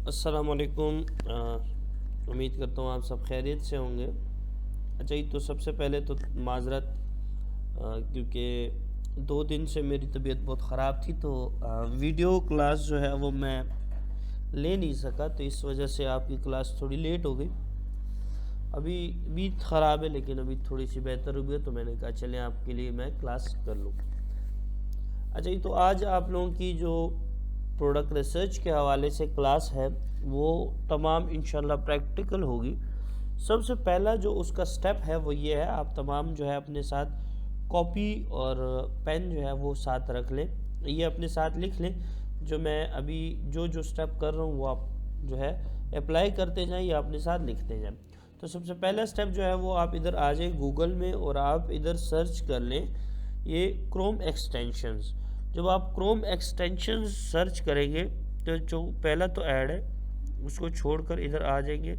अस्सलामुअलैकुम। उम्मीद करता हूँ आप सब खैरियत से होंगे। अच्छा ये तो सबसे पहले तो माज़रत, क्योंकि 2 दिन से मेरी तबीयत बहुत ख़राब थी, तो वीडियो क्लास जो है वो मैं ले नहीं सका, तो इस वजह से आपकी क्लास थोड़ी लेट हो गई। अभी भी ख़राब है लेकिन अभी थोड़ी सी बेहतर हुई है, तो मैंने कहा चलें आपके लिए मैं क्लास कर लूँ। अच्छा ये तो आज आप लोगों की जो प्रोडक्ट रिसर्च के हवाले से क्लास है वो तमाम इंशाल्लाह प्रैक्टिकल होगी। सबसे पहला जो उसका स्टेप है वो ये है, आप तमाम जो है अपने साथ कॉपी और पेन जो है वो साथ रख लें, ये अपने साथ लिख लें। जो मैं अभी जो स्टेप कर रहा हूँ वो आप जो है अप्लाई करते जाएं या अपने साथ लिखते जाएं। तो सबसे पहला स्टेप जो है वो आप इधर आ जाए गूगल में और आप इधर सर्च कर लें ये क्रोम एक्सटेंशंस। जब आप क्रोम एक्सटेंशंस सर्च करेंगे तो जो पहला तो ऐड है उसको छोड़कर इधर आ जाएंगे,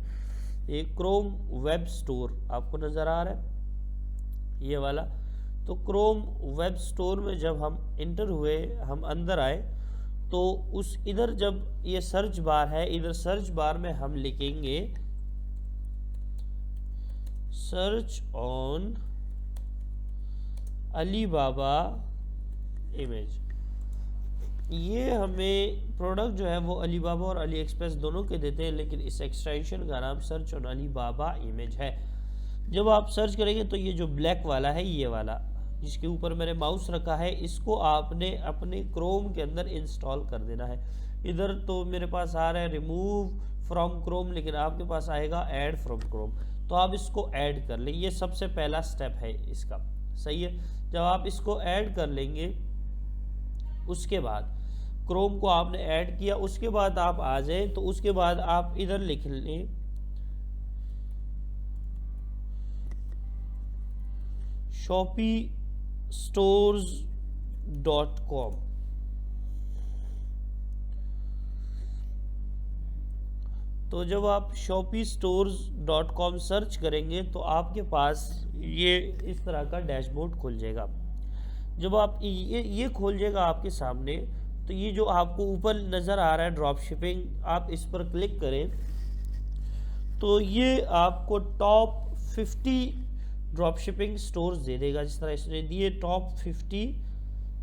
ये क्रोम वेब स्टोर आपको नज़र आ रहा है ये वाला। तो क्रोम वेब स्टोर में जब हम इंटर हुए, हम अंदर आए, तो उस इधर जब ये सर्च बार है, इधर सर्च बार में हम लिखेंगे सर्च ऑन अलीबाबा इमेज। ये हमें प्रोडक्ट जो है वो अलीबाबा और अली एक्सप्रेस दोनों के देते हैं, लेकिन इस एक्सटेंशन का नाम सर्च ऑन अलीबाबा इमेज है। जब आप सर्च करेंगे तो ये जो ब्लैक वाला है, ये वाला जिसके ऊपर मैंने माउस रखा है, इसको आपने अपने क्रोम के अंदर इंस्टॉल कर देना है। इधर तो मेरे पास आ रहा है रिमूव फ्रॉम क्रोम, लेकिन आपके पास आएगा ऐड फ्रॉम क्रोम, तो आप इसको ऐड कर लें। ये सबसे पहला स्टेप है इसका, सही है। जब आप इसको ऐड कर लेंगे, उसके बाद क्रोम को आपने ऐड किया, उसके बाद आप आ जाए, तो उसके बाद आप इधर लिख लें shopee.com। तो जब आप shopee.com सर्च करेंगे तो आपके पास ये इस तरह का डैशबोर्ड खुल जाएगा। जब आप ये खोल जाएगा आपके सामने, तो ये जो आपको ऊपर नज़र आ रहा है ड्रॉप शिपिंग, आप इस पर क्लिक करें तो ये आपको टॉप 50 ड्रॉप शिपिंग स्टोर्स दे देगा। जिस तरह इसने दिए टॉप 50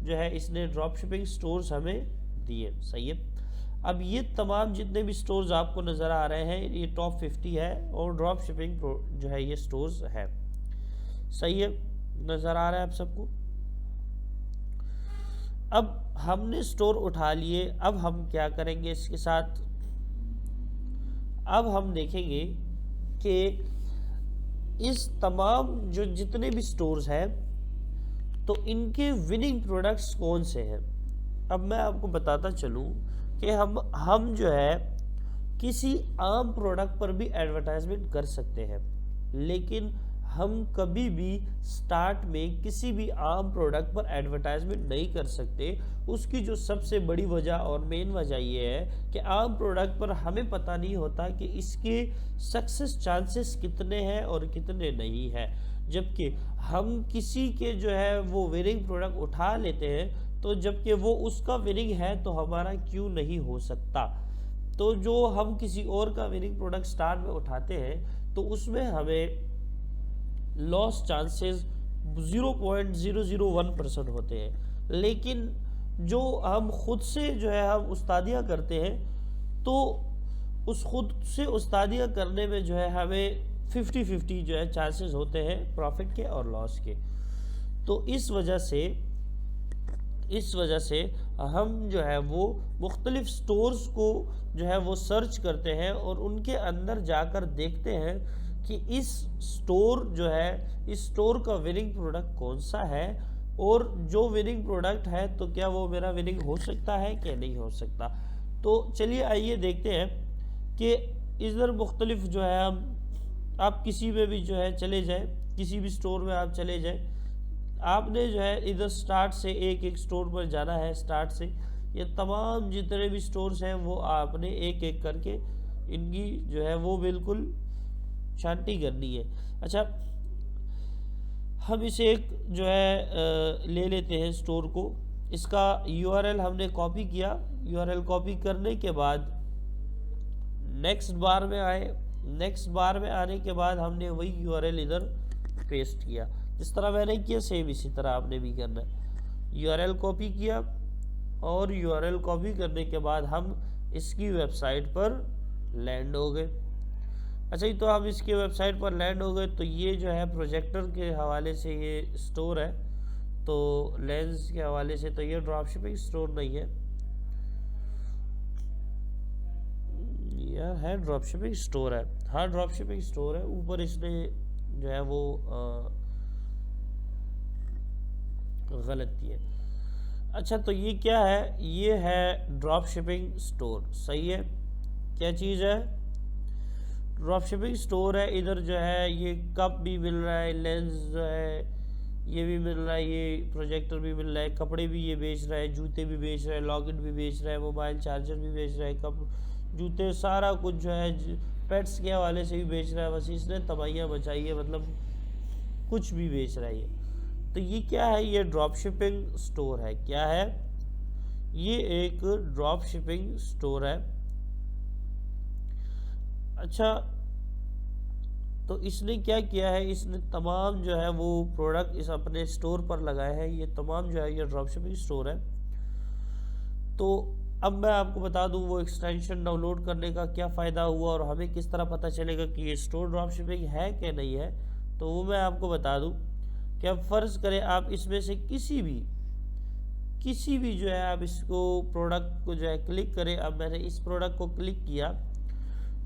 जो है इसने ड्रॉप शिपिंग स्टोर्स हमें दिए, सही है। अब ये तमाम जितने भी स्टोर्स आपको नज़र आ रहे हैं ये टॉप 50 है और ड्रॉप शिपिंग जो है ये स्टोर्स है, सही है, नज़र आ रहा है आप सबको। अब हमने स्टोर उठा लिए, अब हम क्या करेंगे इसके साथ, अब हम देखेंगे कि इस तमाम जो जितने भी स्टोर्स हैं तो इनके विनिंग प्रोडक्ट्स कौन से हैं। अब मैं आपको बताता चलूं कि हम जो है किसी आम प्रोडक्ट पर भी एडवर्टाइजमेंट कर सकते हैं, लेकिन हम कभी भी स्टार्ट में किसी भी आम प्रोडक्ट पर एडवर्टाइजमेंट नहीं कर सकते। उसकी जो सबसे बड़ी वजह और मेन वजह ये है कि आम प्रोडक्ट पर हमें पता नहीं होता कि इसके सक्सेस चांसेस कितने हैं और कितने नहीं हैं, जबकि हम किसी के जो है वो विनिंग प्रोडक्ट उठा लेते हैं, तो जबकि वो उसका विनिंग है तो हमारा क्यों नहीं हो सकता। तो जो हम किसी और का विनिंग प्रोडक्ट स्टार्ट में उठाते हैं तो उसमें हमें लॉस चांसेस 0.001% होते हैं, लेकिन जो हम खुद से जो है हम उस्तादिया करते हैं तो उस खुद से उस्तादिया करने में जो है हमें 50-50 जो है चांसेस होते हैं प्रॉफिट के और लॉस के। तो इस वजह से हम जो है वो मुख्तलिफ स्टोर्स को जो है वो सर्च करते हैं और उनके अंदर जाकर देखते हैं कि इस स्टोर का विनिंग प्रोडक्ट कौन सा है, और जो विनिंग प्रोडक्ट है तो क्या वो मेरा विनिंग हो सकता है कि नहीं हो सकता। तो चलिए आइए देखते हैं कि इधर मुख्तलिफ जो है आप किसी में भी जो है चले जाए, किसी भी स्टोर में आप चले जाए, आपने जो है इधर स्टार्ट से एक स्टोर पर जाना है। स्टार्ट से ये तमाम जितने भी स्टोर्स हैं वो आपने एक एक करके इनकी जो है वो बिल्कुल शांति करनी है। अच्छा हम इसे एक जो है ले लेते हैं स्टोर को, इसका यूआरएल हमने कॉपी किया। यूआरएल कॉपी करने के बाद नेक्स्ट बार में आए, नेक्स्ट बार में आने के बाद हमने वही यूआरएल इधर पेस्ट किया, जिस तरह मैंने किया सेम इसी तरह आपने भी करना है। यूआरएल कॉपी किया और यूआरएल कॉपी करने के बाद हम इसकी वेबसाइट पर लैंड हो गए। अच्छा, तो हम इसके वेबसाइट पर लैंड हो गए, तो ये जो है प्रोजेक्टर के हवाले से ये स्टोर है, तो लेंस के हवाले से तो ये ड्रॉपशिपिंग स्टोर नहीं है यार, है ड्रॉपशिपिंग स्टोर है, हाँ ड्रॉपशिपिंग स्टोर है। ऊपर इसने जो है वो गलत दिया। अच्छा, तो ये क्या है, ये है ड्रॉपशिपिंग स्टोर, सही है। क्या चीज़ है, ड्रॉपशिपिंग स्टोर है। इधर जो है ये कप भी मिल रहा है, लेंस जो है ये भी मिल रहा है, ये प्रोजेक्टर भी मिल रहा है, कपड़े भी ये बेच रहा है, जूते भी बेच रहा है, लॉकेट भी बेच रहा है, मोबाइल चार्जर भी बेच रहा है, कप जूते सारा कुछ जो है पेट्स के हवाले से भी बेच रहा है। बस इसने तबाहियाँ मचाई है, मतलब कुछ भी बेच रहा है ये। तो ये क्या है, ये ड्रॉप शिपिंग स्टोर है। क्या है, ये एक ड्रॉप शिपिंग स्टोर है। अच्छा, तो इसने क्या किया है, इसने तमाम जो है वो प्रोडक्ट इस अपने स्टोर पर लगाए हैं। ये तमाम जो है ये ड्रॉप शिपिंग स्टोर है। तो अब मैं आपको बता दूं वो एक्सटेंशन डाउनलोड करने का क्या फ़ायदा हुआ और हमें किस तरह पता चलेगा कि ये स्टोर ड्रॉप शिपिंग है कि नहीं है। तो वो मैं आपको बता दूं कि अब फ़र्ज़ करें आप इसमें से किसी भी जो है आप इसको प्रोडक्ट को जो है क्लिक करें। अब मैंने इस प्रोडक्ट को क्लिक किया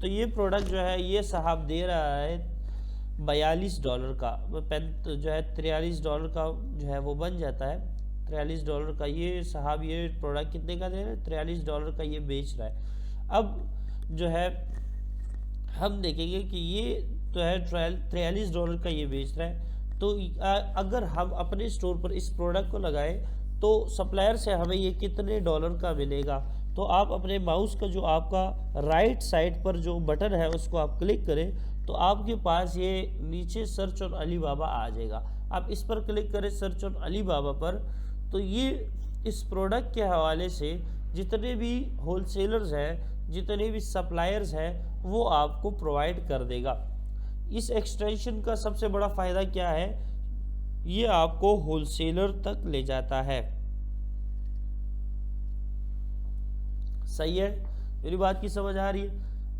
तो ये प्रोडक्ट जो है ये साहब दे रहा है $42 का, जो है $43 का जो है वो बन जाता है। $43 का ये साहब ये प्रोडक्ट कितने का दे रहा है, $43 का ये बेच रहा है। अब जो है हम देखेंगे कि ये तो है $43 का ये बेच रहा है। तो अगर हम अपने स्टोर पर इस प्रोडक्ट को लगाएं तो सप्लायर से हमें ये कितने डॉलर का मिलेगा। तो आप अपने माउस का जो आपका राइट साइड पर जो बटन है उसको आप क्लिक करें तो आपके पास ये नीचे सर्च ऑन अली बाबा आ जाएगा। आप इस पर क्लिक करें सर्च ऑन अली बाबा पर, तो ये इस प्रोडक्ट के हवाले से जितने भी होलसेलर्स हैं, जितने भी सप्लायर्स हैं, वो आपको प्रोवाइड कर देगा। इस एक्सटेंशन का सबसे बड़ा फ़ायदा क्या है, ये आपको होलसेलर तक ले जाता है। सही है, मेरी बात की समझ आ रही है।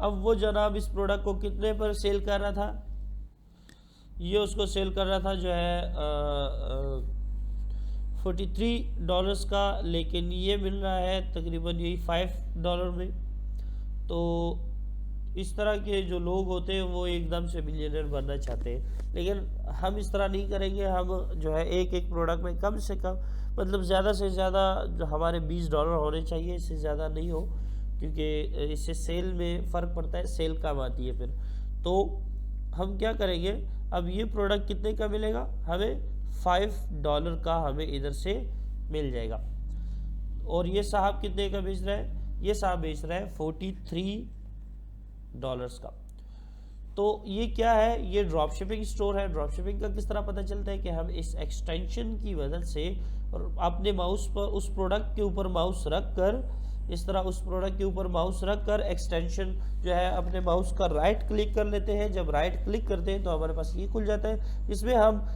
अब वो जनाब इस प्रोडक्ट को कितने पर सेल कर रहा था, ये उसको सेल कर रहा था जो है $43 का, लेकिन ये मिल रहा है तकरीबन यही $5 में। तो इस तरह के जो लोग होते हैं वो एकदम से मिलियनर बनना चाहते हैं, लेकिन हम इस तरह नहीं करेंगे। हम जो है एक एक प्रोडक्ट में कम से कम मतलब ज़्यादा से ज़्यादा जो हमारे $20 होने चाहिए, इससे ज़्यादा नहीं हो, क्योंकि इससे सेल में फ़र्क पड़ता है, सेल कम आती है फिर। तो हम क्या करेंगे, अब ये प्रोडक्ट कितने का मिलेगा हमें, $5 का हमें इधर से मिल जाएगा। और ये साहब कितने का बेच रहा है, ये साहब बेच रहा है $43 का। तो ये क्या है, ये ड्रॉप शिपिंग स्टोर है। ड्रॉप शिपिंग का किस तरह पता चलता है कि हम इस एक्सटेंशन की मदद से और अपने माउस पर उस प्रोडक्ट के ऊपर माउस रख कर, इस तरह उस प्रोडक्ट के ऊपर माउस रख कर एक्सटेंशन जो है अपने माउस का राइट क्लिक कर लेते हैं। जब राइट क्लिक करते हैं तो हमारे पास ये खुल जाता है, जिसमें हम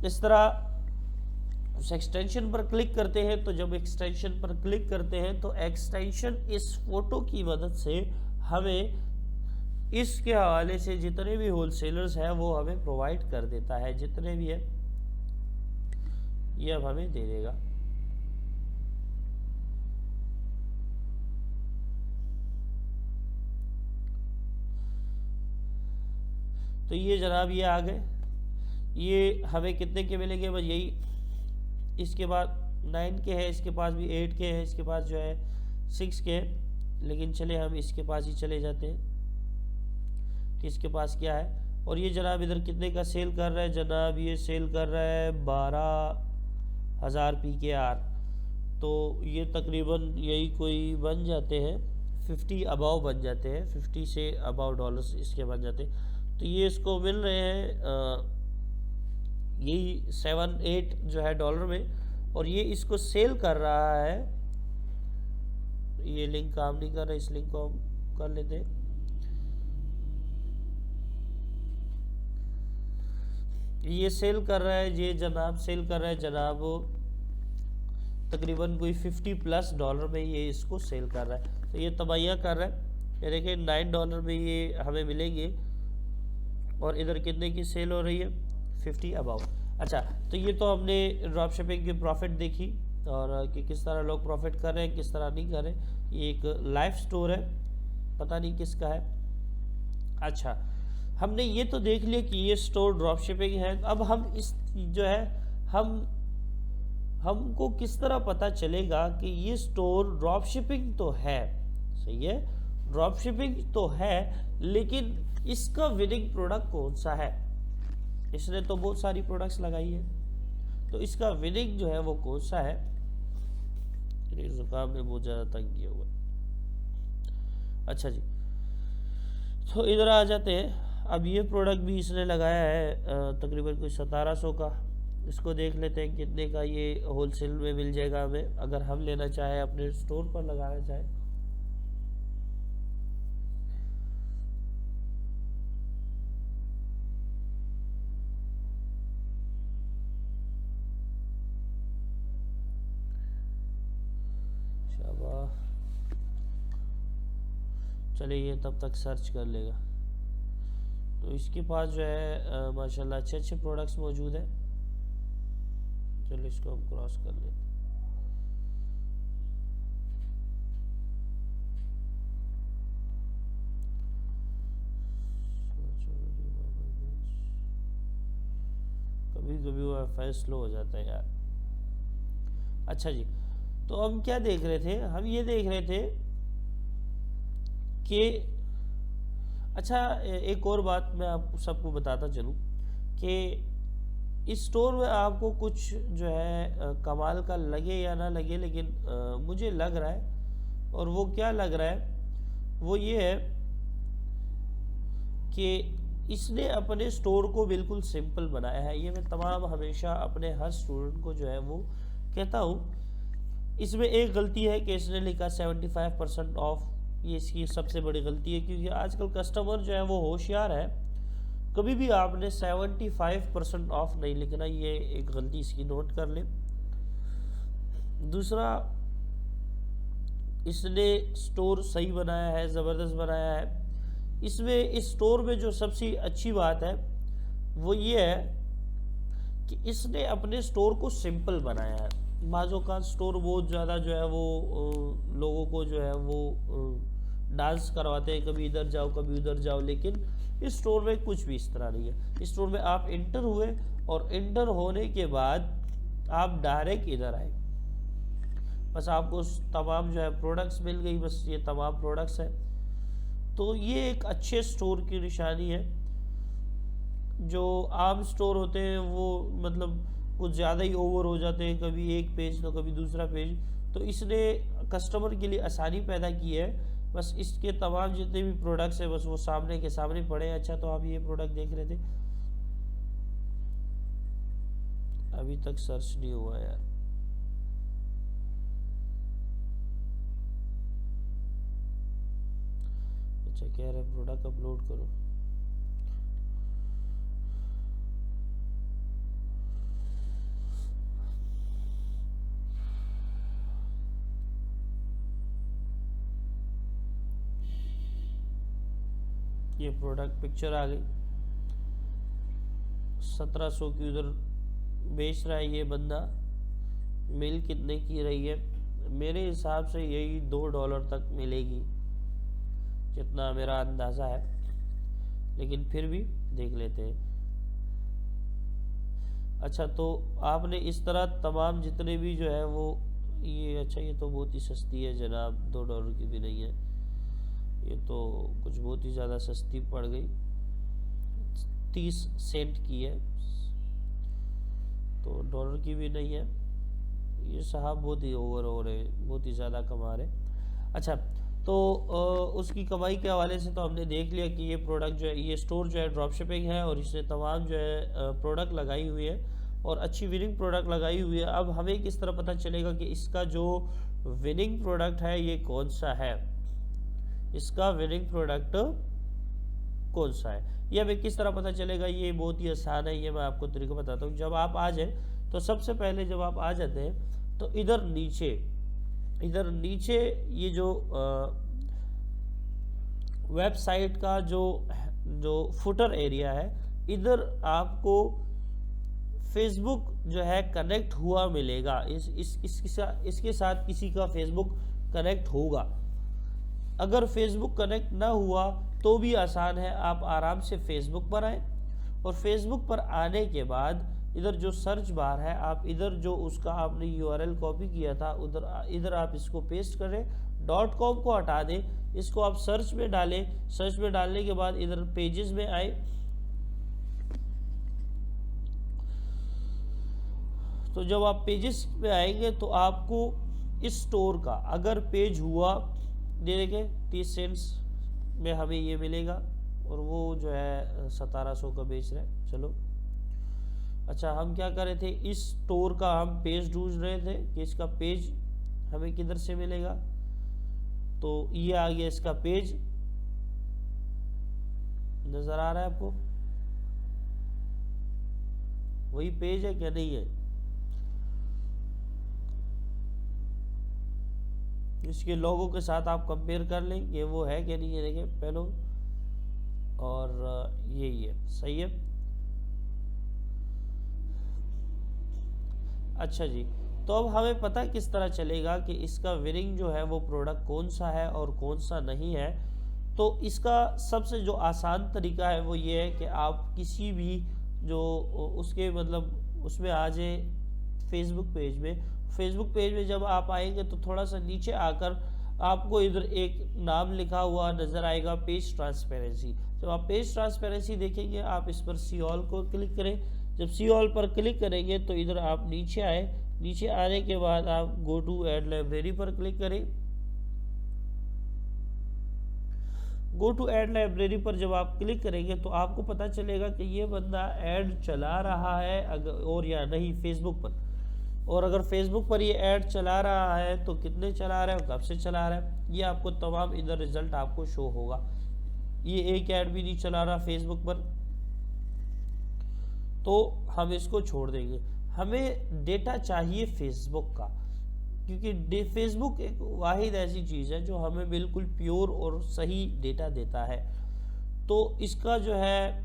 इस तरह उस एक्सटेंशन पर क्लिक करते हैं। तो जब एक्सटेंशन पर क्लिक करते हैं तो एक्सटेंशन इस फोटो की मदद से हमें इसके हवाले से जितने भी होलसेलर्स हैं वो हमें प्रोवाइड कर देता है, जितने भी है ये अब हमें दे देगा। तो ये जनाब ये आ गए, ये हमें कितने के मिलेंगे, बस यही। इसके बाद 9 के है, इसके पास भी 8 के है, इसके पास जो है 6 के है, लेकिन चले हम इसके पास ही चले जाते हैं कि इसके पास क्या है। और ये जनाब इधर कितने का सेल कर रहा है, जनाब ये सेल कर रहा है 12,000 PKR। तो ये तकरीबन यही कोई बन जाते हैं 50 अबाव बन जाते हैं, 50 से अबाव डॉलर्स इसके बन जाते हैं। तो ये इसको मिल रहे हैं यही 7-8 जो है डॉलर में, और ये इसको सेल कर रहा है। ये लिंक काम नहीं कर रहा, इस लिंक को हम कर लेते हैं। ये सेल कर रहा है, ये जनाब सेल कर रहा है जनाब तकरीबन कोई $50+ में ये इसको सेल कर रहा है। तो ये तबाहियाँ कर रहा है। ये देखिए $9 में ये हमें मिलेंगे और इधर कितने की सेल हो रही है, 50 अबाउट। अच्छा, तो ये तो हमने ड्रॉप शिपिंग की प्रॉफिट देखी और कि किस तरह लोग प्रॉफिट कर रहे हैं, किस तरह नहीं कर रहे। ये एक लाइव स्टोर है, पता नहीं किसका है। अच्छा, हमने ये तो देख लिया कि ये स्टोर ड्रॉप शिपिंग है। अब हम इस जो है हमको किस तरह पता चलेगा कि ये स्टोर ड्रॉप शिपिंग तो है, सही है, ड्रॉप शिपिंग तो है, लेकिन इसका विनिंग प्रोडक्ट कौन सा है। इसने तो बहुत सारी प्रोडक्ट्स लगाई है, तो इसका विनिंग जो है वो कौन सा है। जुकाम में बहुत ज़्यादा तंग किया हुआ। अच्छा जी, तो इधर आ जाते हैं। अब ये प्रोडक्ट भी इसने लगाया है तकरीबन कोई 1700 का। इसको देख लेते हैं कितने का ये होलसेल में मिल जाएगा हमें, अगर हम लेना चाहें, अपने स्टोर पर लगाना चाहें। चलिए, ये तब तक सर्च कर लेगा। तो इसके पास जो है माशाल्लाह अच्छे अच्छे प्रोडक्ट्स मौजूद है। चलो इसको हम क्रॉस कर लेते हैं। कभी कभी वाईफाई स्लो हो जाता है यार। अच्छा जी, तो हम क्या देख रहे थे, हम ये देख रहे थे कि अच्छा, एक और बात मैं आप सबको बताता चलूँ कि इस स्टोर में आपको कुछ जो है कमाल का लगे या ना लगे, लेकिन मुझे लग रहा है, और वो क्या लग रहा है, वो ये है कि इसने अपने स्टोर को बिल्कुल सिंपल बनाया है। ये मैं तमाम हमेशा अपने हर स्टूडेंट को जो है वो कहता हूँ। इसमें एक गलती है कि इसने लिखा 75% ऑफ, ये इसकी सबसे बड़ी गलती है, क्योंकि आजकल कस्टमर जो है वो होशियार है। कभी भी आपने 75% ऑफ नहीं लिखना, ये एक गलती इसकी नोट कर ले। दूसरा, इसने स्टोर सही बनाया है, ज़बरदस्त बनाया है। इसमें इस स्टोर में जो सबसे अच्छी बात है वो ये है कि इसने अपने स्टोर को सिंपल बनाया है। बाज़ों का स्टोर बहुत ज़्यादा जो है वो लोगों को जो है वो डांस करवाते हैं, कभी इधर जाओ कभी उधर जाओ, लेकिन इस स्टोर में कुछ भी इस तरह नहीं है। इस स्टोर में आप इंटर हुए और इंटर होने के बाद आप डायरेक्ट इधर आए, बस आपको तमाम जो है प्रोडक्ट्स मिल गई, बस ये तमाम प्रोडक्ट्स हैं। तो ये एक अच्छे स्टोर की निशानी है। जो आम स्टोर होते हैं वो मतलब कुछ ज़्यादा ही ओवर हो जाते हैं, कभी एक पेज तो कभी दूसरा पेज। तो इसने कस्टमर के लिए आसानी पैदा की है, बस इसके तमाम जितने भी प्रोडक्ट्स हैं बस वो सामने के सामने पड़े हैं। अच्छा, तो आप ये प्रोडक्ट देख रहे थे, अभी तक सर्च नहीं हुआ यार। अच्छा, कह रहे प्रोडक्ट अपलोड करो। ये प्रोडक्ट पिक्चर आ गई, 1700 की उधर बेच रहा है ये बंदा। मिल कितने की रही है, मेरे हिसाब से यही $2 तक मिलेगी, जितना मेरा अंदाज़ा है, लेकिन फिर भी देख लेते हैं। अच्छा, तो आपने इस तरह तमाम जितने भी जो है वो ये, अच्छा ये तो बहुत ही सस्ती है जनाब, $2 की भी नहीं है, ये तो कुछ बहुत ही ज़्यादा सस्ती पड़ गई, 30 सेंट की है, तो $1 की भी नहीं है। ये साहब बहुत ही ओवर हो रहे, बहुत ही ज़्यादा कमा रहे। अच्छा, तो उसकी कमाई के हवाले से तो हमने देख लिया कि ये प्रोडक्ट जो है, ये स्टोर जो है ड्रॉप शिपिंग है और इसने तमाम जो है प्रोडक्ट लगाई हुई है और अच्छी विनिंग प्रोडक्ट लगाई हुई है। अब हमें किस तरह पता चलेगा कि इसका जो विनिंग प्रोडक्ट है ये कौन सा है। इसका विनिंग प्रोडक्ट कौन सा है। ये हमें किस तरह पता चलेगा, ये बहुत ही आसान है, ये मैं आपको तरीका बताता हूँ। जब आप आ जाए तो सबसे पहले जब आप आ जाते हैं तो इधर नीचे ये जो वेबसाइट का जो फुटर एरिया है, इधर आपको फेसबुक जो है कनेक्ट हुआ मिलेगा। इसके साथ किसी का फेसबुक कनेक्ट होगा। अगर फेसबुक कनेक्ट ना हुआ तो भी आसान है, आप आराम से फेसबुक पर आए और फेसबुक पर आने के बाद इधर जो सर्च बार है, आप इधर जो उसका आपने यूआरएल कॉपी किया था इधर आप इसको पेस्ट करें, .com को हटा दें, इसको आप सर्च में डालें। सर्च में डालने के बाद इधर पेजेस में आए, तो जब आप पेजेस पे आएंगे तो आपको इस स्टोर का अगर पेज हुआ, देखें 30 सेंट्स में हमें ये मिलेगा और वो जो है 1700 का बेच रहे हैं। चलो अच्छा, हम क्या कर रहे थे, इस स्टोर का हम पेज ढूंढ रहे थे कि इसका पेज हमें किधर से मिलेगा। तो ये आ गया इसका पेज, नजर आ रहा है आपको, वही पेज है क्या, नहीं है? इसके लोगों के साथ आप कंपेयर कर लें ये वो है कि नहीं है। देखिए पहले और यही है, सही है। अच्छा जी, तो अब हमें पता किस तरह चलेगा कि इसका विनिंग जो है वो प्रोडक्ट कौन सा है और कौन सा नहीं है। तो इसका सबसे जो आसान तरीका है वो ये है कि आप किसी भी जो उसके मतलब उसमें आ जाए फेसबुक पेज में जब आप आएंगे तो थोड़ा सा नीचे आकर आपको इधर एक नाम लिखा हुआ नज़र आएगा, पेज ट्रांसपेरेंसी। जब आप पेज ट्रांसपेरेंसी देखेंगे आप इस पर सी ऑल को क्लिक करें। जब सी ऑल पर क्लिक करेंगे तो इधर आप नीचे आए, नीचे आने के बाद आप गो टू ऐड लाइब्रेरी पर क्लिक करें। गो टू ऐड लाइब्रेरी पर जब आप क्लिक करेंगे तो आपको पता चलेगा कि ये बंदा ऐड चला रहा है अगर और या नहीं फेसबुक पर, और अगर फेसबुक पर ये ऐड चला रहा है तो कितने चला रहा है, कब से चला रहा है, ये आपको तमाम इधर रिजल्ट आपको शो होगा। ये एक ऐड भी नहीं चला रहा फेसबुक पर, तो हम इसको छोड़ देंगे। हमें डेटा चाहिए फेसबुक का, क्योंकि फेसबुक एक वाहिद ऐसी चीज़ है जो हमें बिल्कुल प्योर और सही डेटा देता है। तो इसका जो है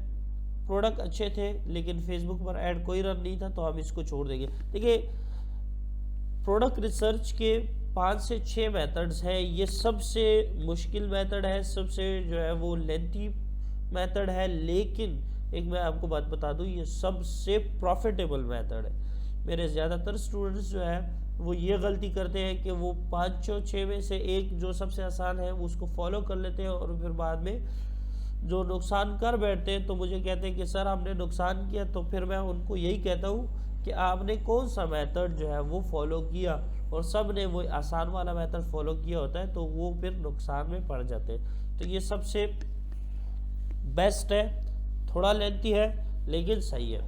प्रोडक्ट अच्छे थे लेकिन फेसबुक पर ऐड कोई रन नहीं था, तो हम इसको छोड़ देंगे। देखिए प्रोडक्ट रिसर्च के 5 से 6 मेथड्स हैं। ये सबसे मुश्किल मेथड है, सबसे जो है वो लेंथी मेथड है, लेकिन एक मैं आपको बात बता दूं, ये सबसे प्रॉफिटेबल मेथड है। मेरे ज़्यादातर स्टूडेंट्स जो है वो ये गलती करते हैं कि वो 5-6 में से एक जो सबसे आसान है उसको फॉलो कर लेते हैं और फिर बाद में जो नुकसान कर बैठते हैं तो मुझे कहते हैं कि सर हमने नुकसान किया। तो फिर मैं उनको यही कहता हूँ कि आपने कौन सा मेथड जो है वो फॉलो किया, और सब ने वो आसान वाला मेथड फॉलो किया होता है तो वो फिर नुकसान में पड़ जाते हैं। तो ये सबसे बेस्ट है, थोड़ा लेंथी है लेकिन सही है।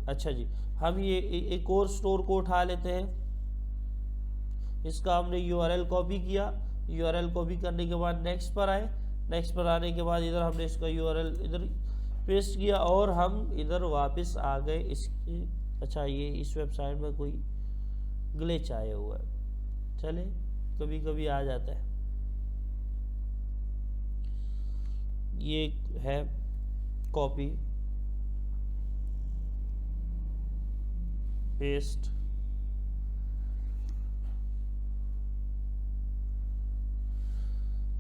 अच्छा जी, हम ये एक और स्टोर को उठा लेते हैं। इसका हमने यूआरएल कॉपी किया, यूआरएल कॉपी करने के बाद नेक्स्ट पर आए, नेक्स्ट पर आने के बाद इधर हमने इसका यूआरएल इधर पेस्ट किया और हम इधर वापस आ गए इसके। अच्छा, ये इस वेबसाइट में कोई ग्लिच आया हुआ है, चले कभी कभी आ जाता है। ये है कॉपी पेस्ट,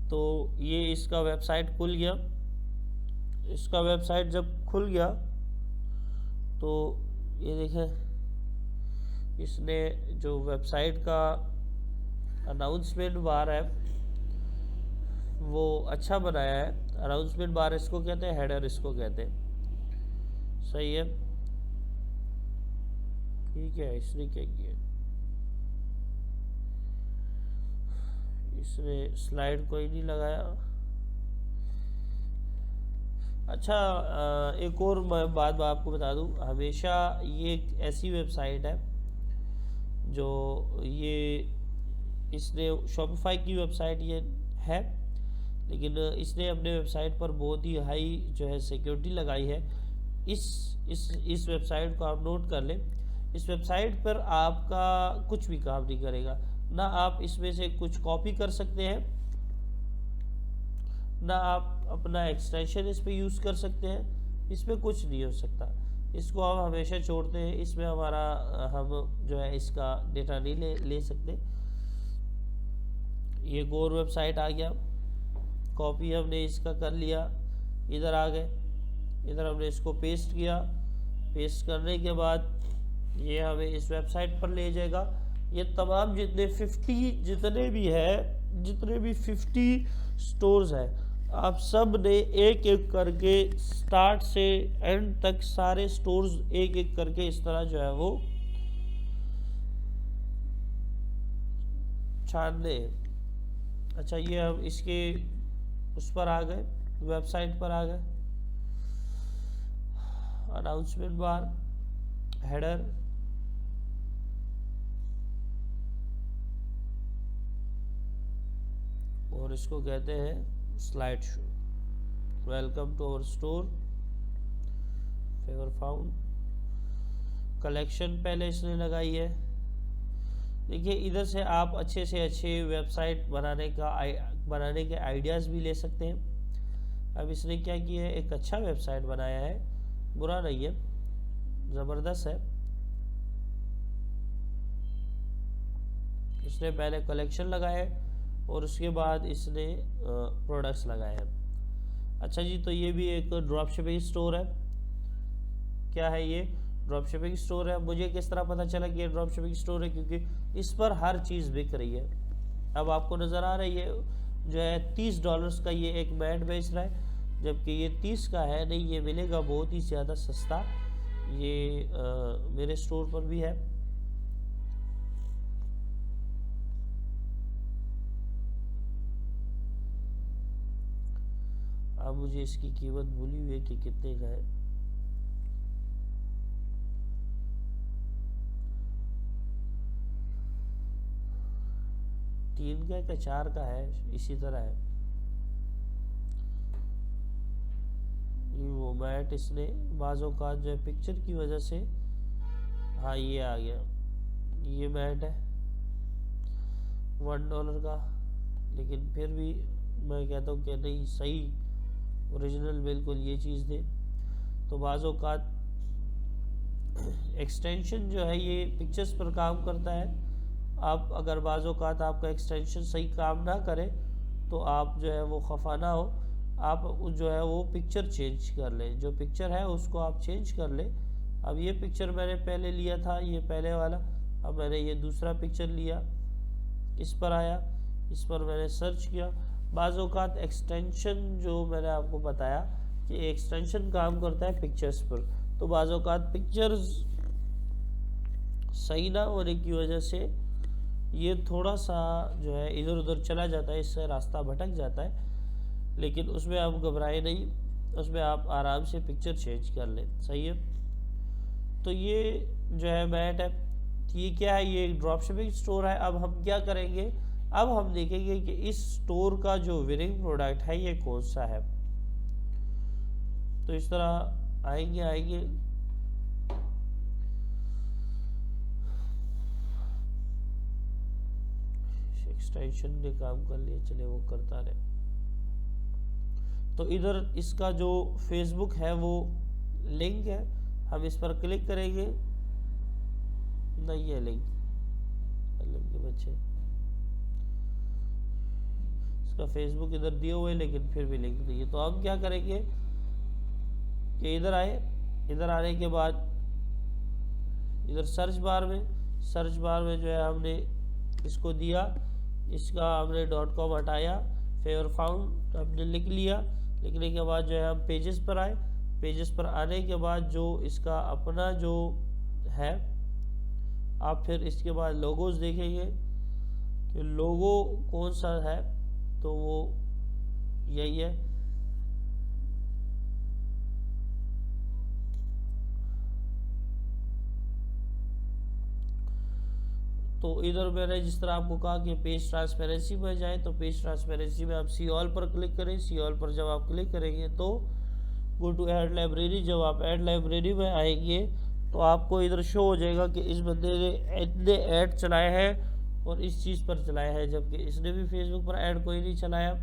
तो ये इसका वेबसाइट खुल गया। इसका वेबसाइट जब खुल गया तो ये देखें, इसने जो वेबसाइट का अनाउंसमेंट बार है वो अच्छा बनाया है। अनाउंसमेंट बार इसको कहते हैं, हेडर इसको कहते हैं, सही है। ठीक है, इसने क्या किया, इसने स्लाइड कोई नहीं लगाया। अच्छा, एक और मैं बात आपको बता दूं, हमेशा ये एक ऐसी वेबसाइट है जो ये इसने शॉपिफाई की वेबसाइट ये है, लेकिन इसने अपने वेबसाइट पर बहुत ही हाई जो है सिक्योरिटी लगाई है। इस इस वेबसाइट को आप नोट कर लें। इस वेबसाइट पर आपका कुछ भी काम नहीं करेगा, ना आप इसमें से कुछ कॉपी कर सकते हैं, ना आप अपना एक्सटेंशन इस पर यूज़ कर सकते हैं, इसमें कुछ नहीं हो सकता। इसको हम हमेशा छोड़ते हैं, इसमें हमारा हम जो है इसका डेटा नहीं ले सकते। ये गोर वेबसाइट आ गया, कॉपी हमने इसका कर लिया, इधर आ गए, इधर हमने इसको पेस्ट किया। पेस्ट करने के बाद ये हमें इस वेबसाइट पर ले जाएगा। ये तमाम जितने 50 स्टोर्स हैं, आप सब ने एक एक करके स्टार्ट से एंड तक सारे स्टोर्स एक एक करके इस तरह जो है वो छानने। अच्छा, ये हम इसके उस पर आ गए, वेबसाइट पर आ गए। अनाउंसमेंट बार, हेडर, और इसको कहते हैं slide show. Welcome to our store, favour found, collection पहले इसने लगाई है। देखिए, इधर से आप अच्छे से अच्छे वेबसाइट बनाने के आइडियाज़ भी ले सकते हैं। अब इसने क्या किया है, एक अच्छा वेबसाइट बनाया है, बुरा नहीं है, ज़बरदस्त है। इसने पहले कलेक्शन लगाया और उसके बाद इसने प्रोडक्ट्स लगाए हैं। अच्छा जी, तो ये भी एक ड्रॉप शिपिंग स्टोर है। क्या है ये? ड्रॉप शिपिंग स्टोर है। मुझे किस तरह पता चला कि ये ड्रॉप शिपिंग स्टोर है? क्योंकि इस पर हर चीज़ बिक रही है। अब आपको नज़र आ रही है जो है $30 का ये एक मैट बेच रहा है, जबकि ये 30 का है नहीं, ये मिलेगा बहुत ही ज़्यादा सस्ता। ये मेरे स्टोर पर भी है। अब मुझे इसकी कीमत भूली हुई है कि कितने का है। तीन का या 4 का है, इसी तरह है। ये वो मैट इसने बाज़ों का जो है पिक्चर की वजह से, हाँ ये आ गया, ये मैट है $1 का। लेकिन फिर भी मैं कहता हूँ कि नहीं, सही ओरिजिनल बिल्कुल ये चीज़ दे। तो बाज़ों का एक्सटेंशन जो है ये पिक्चर्स पर काम करता है। आप अगर बाज़ों का आपका एक्सटेंशन सही काम ना करे तो आप जो है वो खफा ना हो, आप जो है वो पिक्चर चेंज कर लें, जो पिक्चर है उसको आप चेंज कर लें। अब ये पिक्चर मैंने पहले लिया था, ये पहले वाला, अब मैंने ये दूसरा पिक्चर लिया, इस पर आया, इस पर मैंने सर्च किया। बाज़ औक़ात एक्सटेंशन जो मैंने आपको बताया कि एक्सटेंशन काम करता है पिक्चर्स पर, तो बाज़ औक़ात पिक्चर्स सही ना होने की वजह से ये थोड़ा सा जो है इधर उधर चला जाता है, इससे रास्ता भटक जाता है। लेकिन उसमें आप घबराए नहीं, उसमें आप आराम से पिक्चर चेंज कर लें, सही है। तो ये जो है मैट है, ये क्या है, ये एक ड्रॉप शिपिंग स्टोर है। अब हम क्या करेंगे, अब हम देखेंगे कि इस स्टोर का जो विनिंग प्रोडक्ट है ये कौन सा है। तो इस तरह आएंगे एक्सटेंशन ने काम कर लिया, चले वो करता रहे। तो इधर इसका जो फेसबुक है वो लिंक है, हम इस पर क्लिक करेंगे, नहीं है लिंक, के बच्चे इसका फेसबुक इधर दिए हुए लेकिन फिर भी लिंक नहीं है। तो हम क्या करेंगे कि इधर आए, इधर आने के बाद इधर सर्च बार में जो है हमने इसको दिया, इसका हमने .com हटाया, फेवर फाउंड हमने लिख लिया। लिखने के बाद जो है हम पेजेस पर आए, पेजेस पर आने के बाद जो इसका अपना जो है, आप फिर इसके बाद लोगोज देखेंगे कि लोगो कौन सा है, तो वो यही है। तो इधर मैंने जिस तरह आपको कहा कि पेज ट्रांसपेरेंसी में जाए, तो पेज ट्रांसपेरेंसी में आप सी ऑल पर क्लिक करें। सी ऑल पर जब आप क्लिक करेंगे तो गो टू ऐड लाइब्रेरी। जब आप ऐड लाइब्रेरी में आएंगे तो आपको इधर शो हो जाएगा कि इस बंदे ने इतने ऐड चलाए हैं और इस चीज़ पर चलाया है, जबकि इसने भी फेसबुक पर ऐड कोई नहीं चलाया,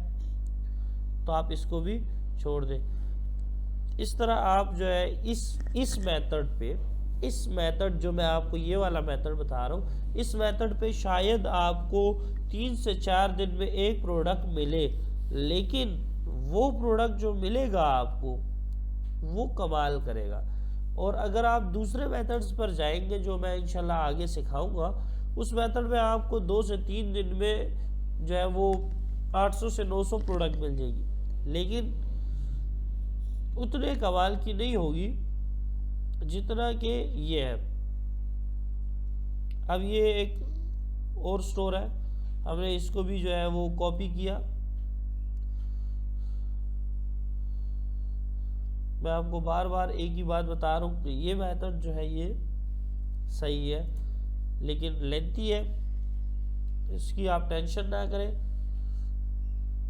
तो आप इसको भी छोड़ दें। इस तरह आप जो है इस मेथड पे, इस मेथड जो मैं आपको ये वाला मेथड बता रहा हूँ, इस मेथड पे शायद आपको 3 से 4 दिन में एक प्रोडक्ट मिले, लेकिन वो प्रोडक्ट जो मिलेगा आपको वो कमाल करेगा। और अगर आप दूसरे मेथड्स पर जाएंगे जो मैं इंशाल्लाह आगे सिखाऊंगा, उस मेथड में आपको 2 से 3 दिन में जो है वो 800 से 900 प्रोडक्ट मिल जाएगी, लेकिन उतने कमाल की नहीं होगी जितना कि ये है। अब ये एक और स्टोर है, हमने इसको भी जो है वो कॉपी किया। मैं आपको बार बार एक ही बात बता रहा हूँ कि ये मेथड जो है ये सही है, लेकिन लेंथी है, इसकी आप टेंशन ना करें।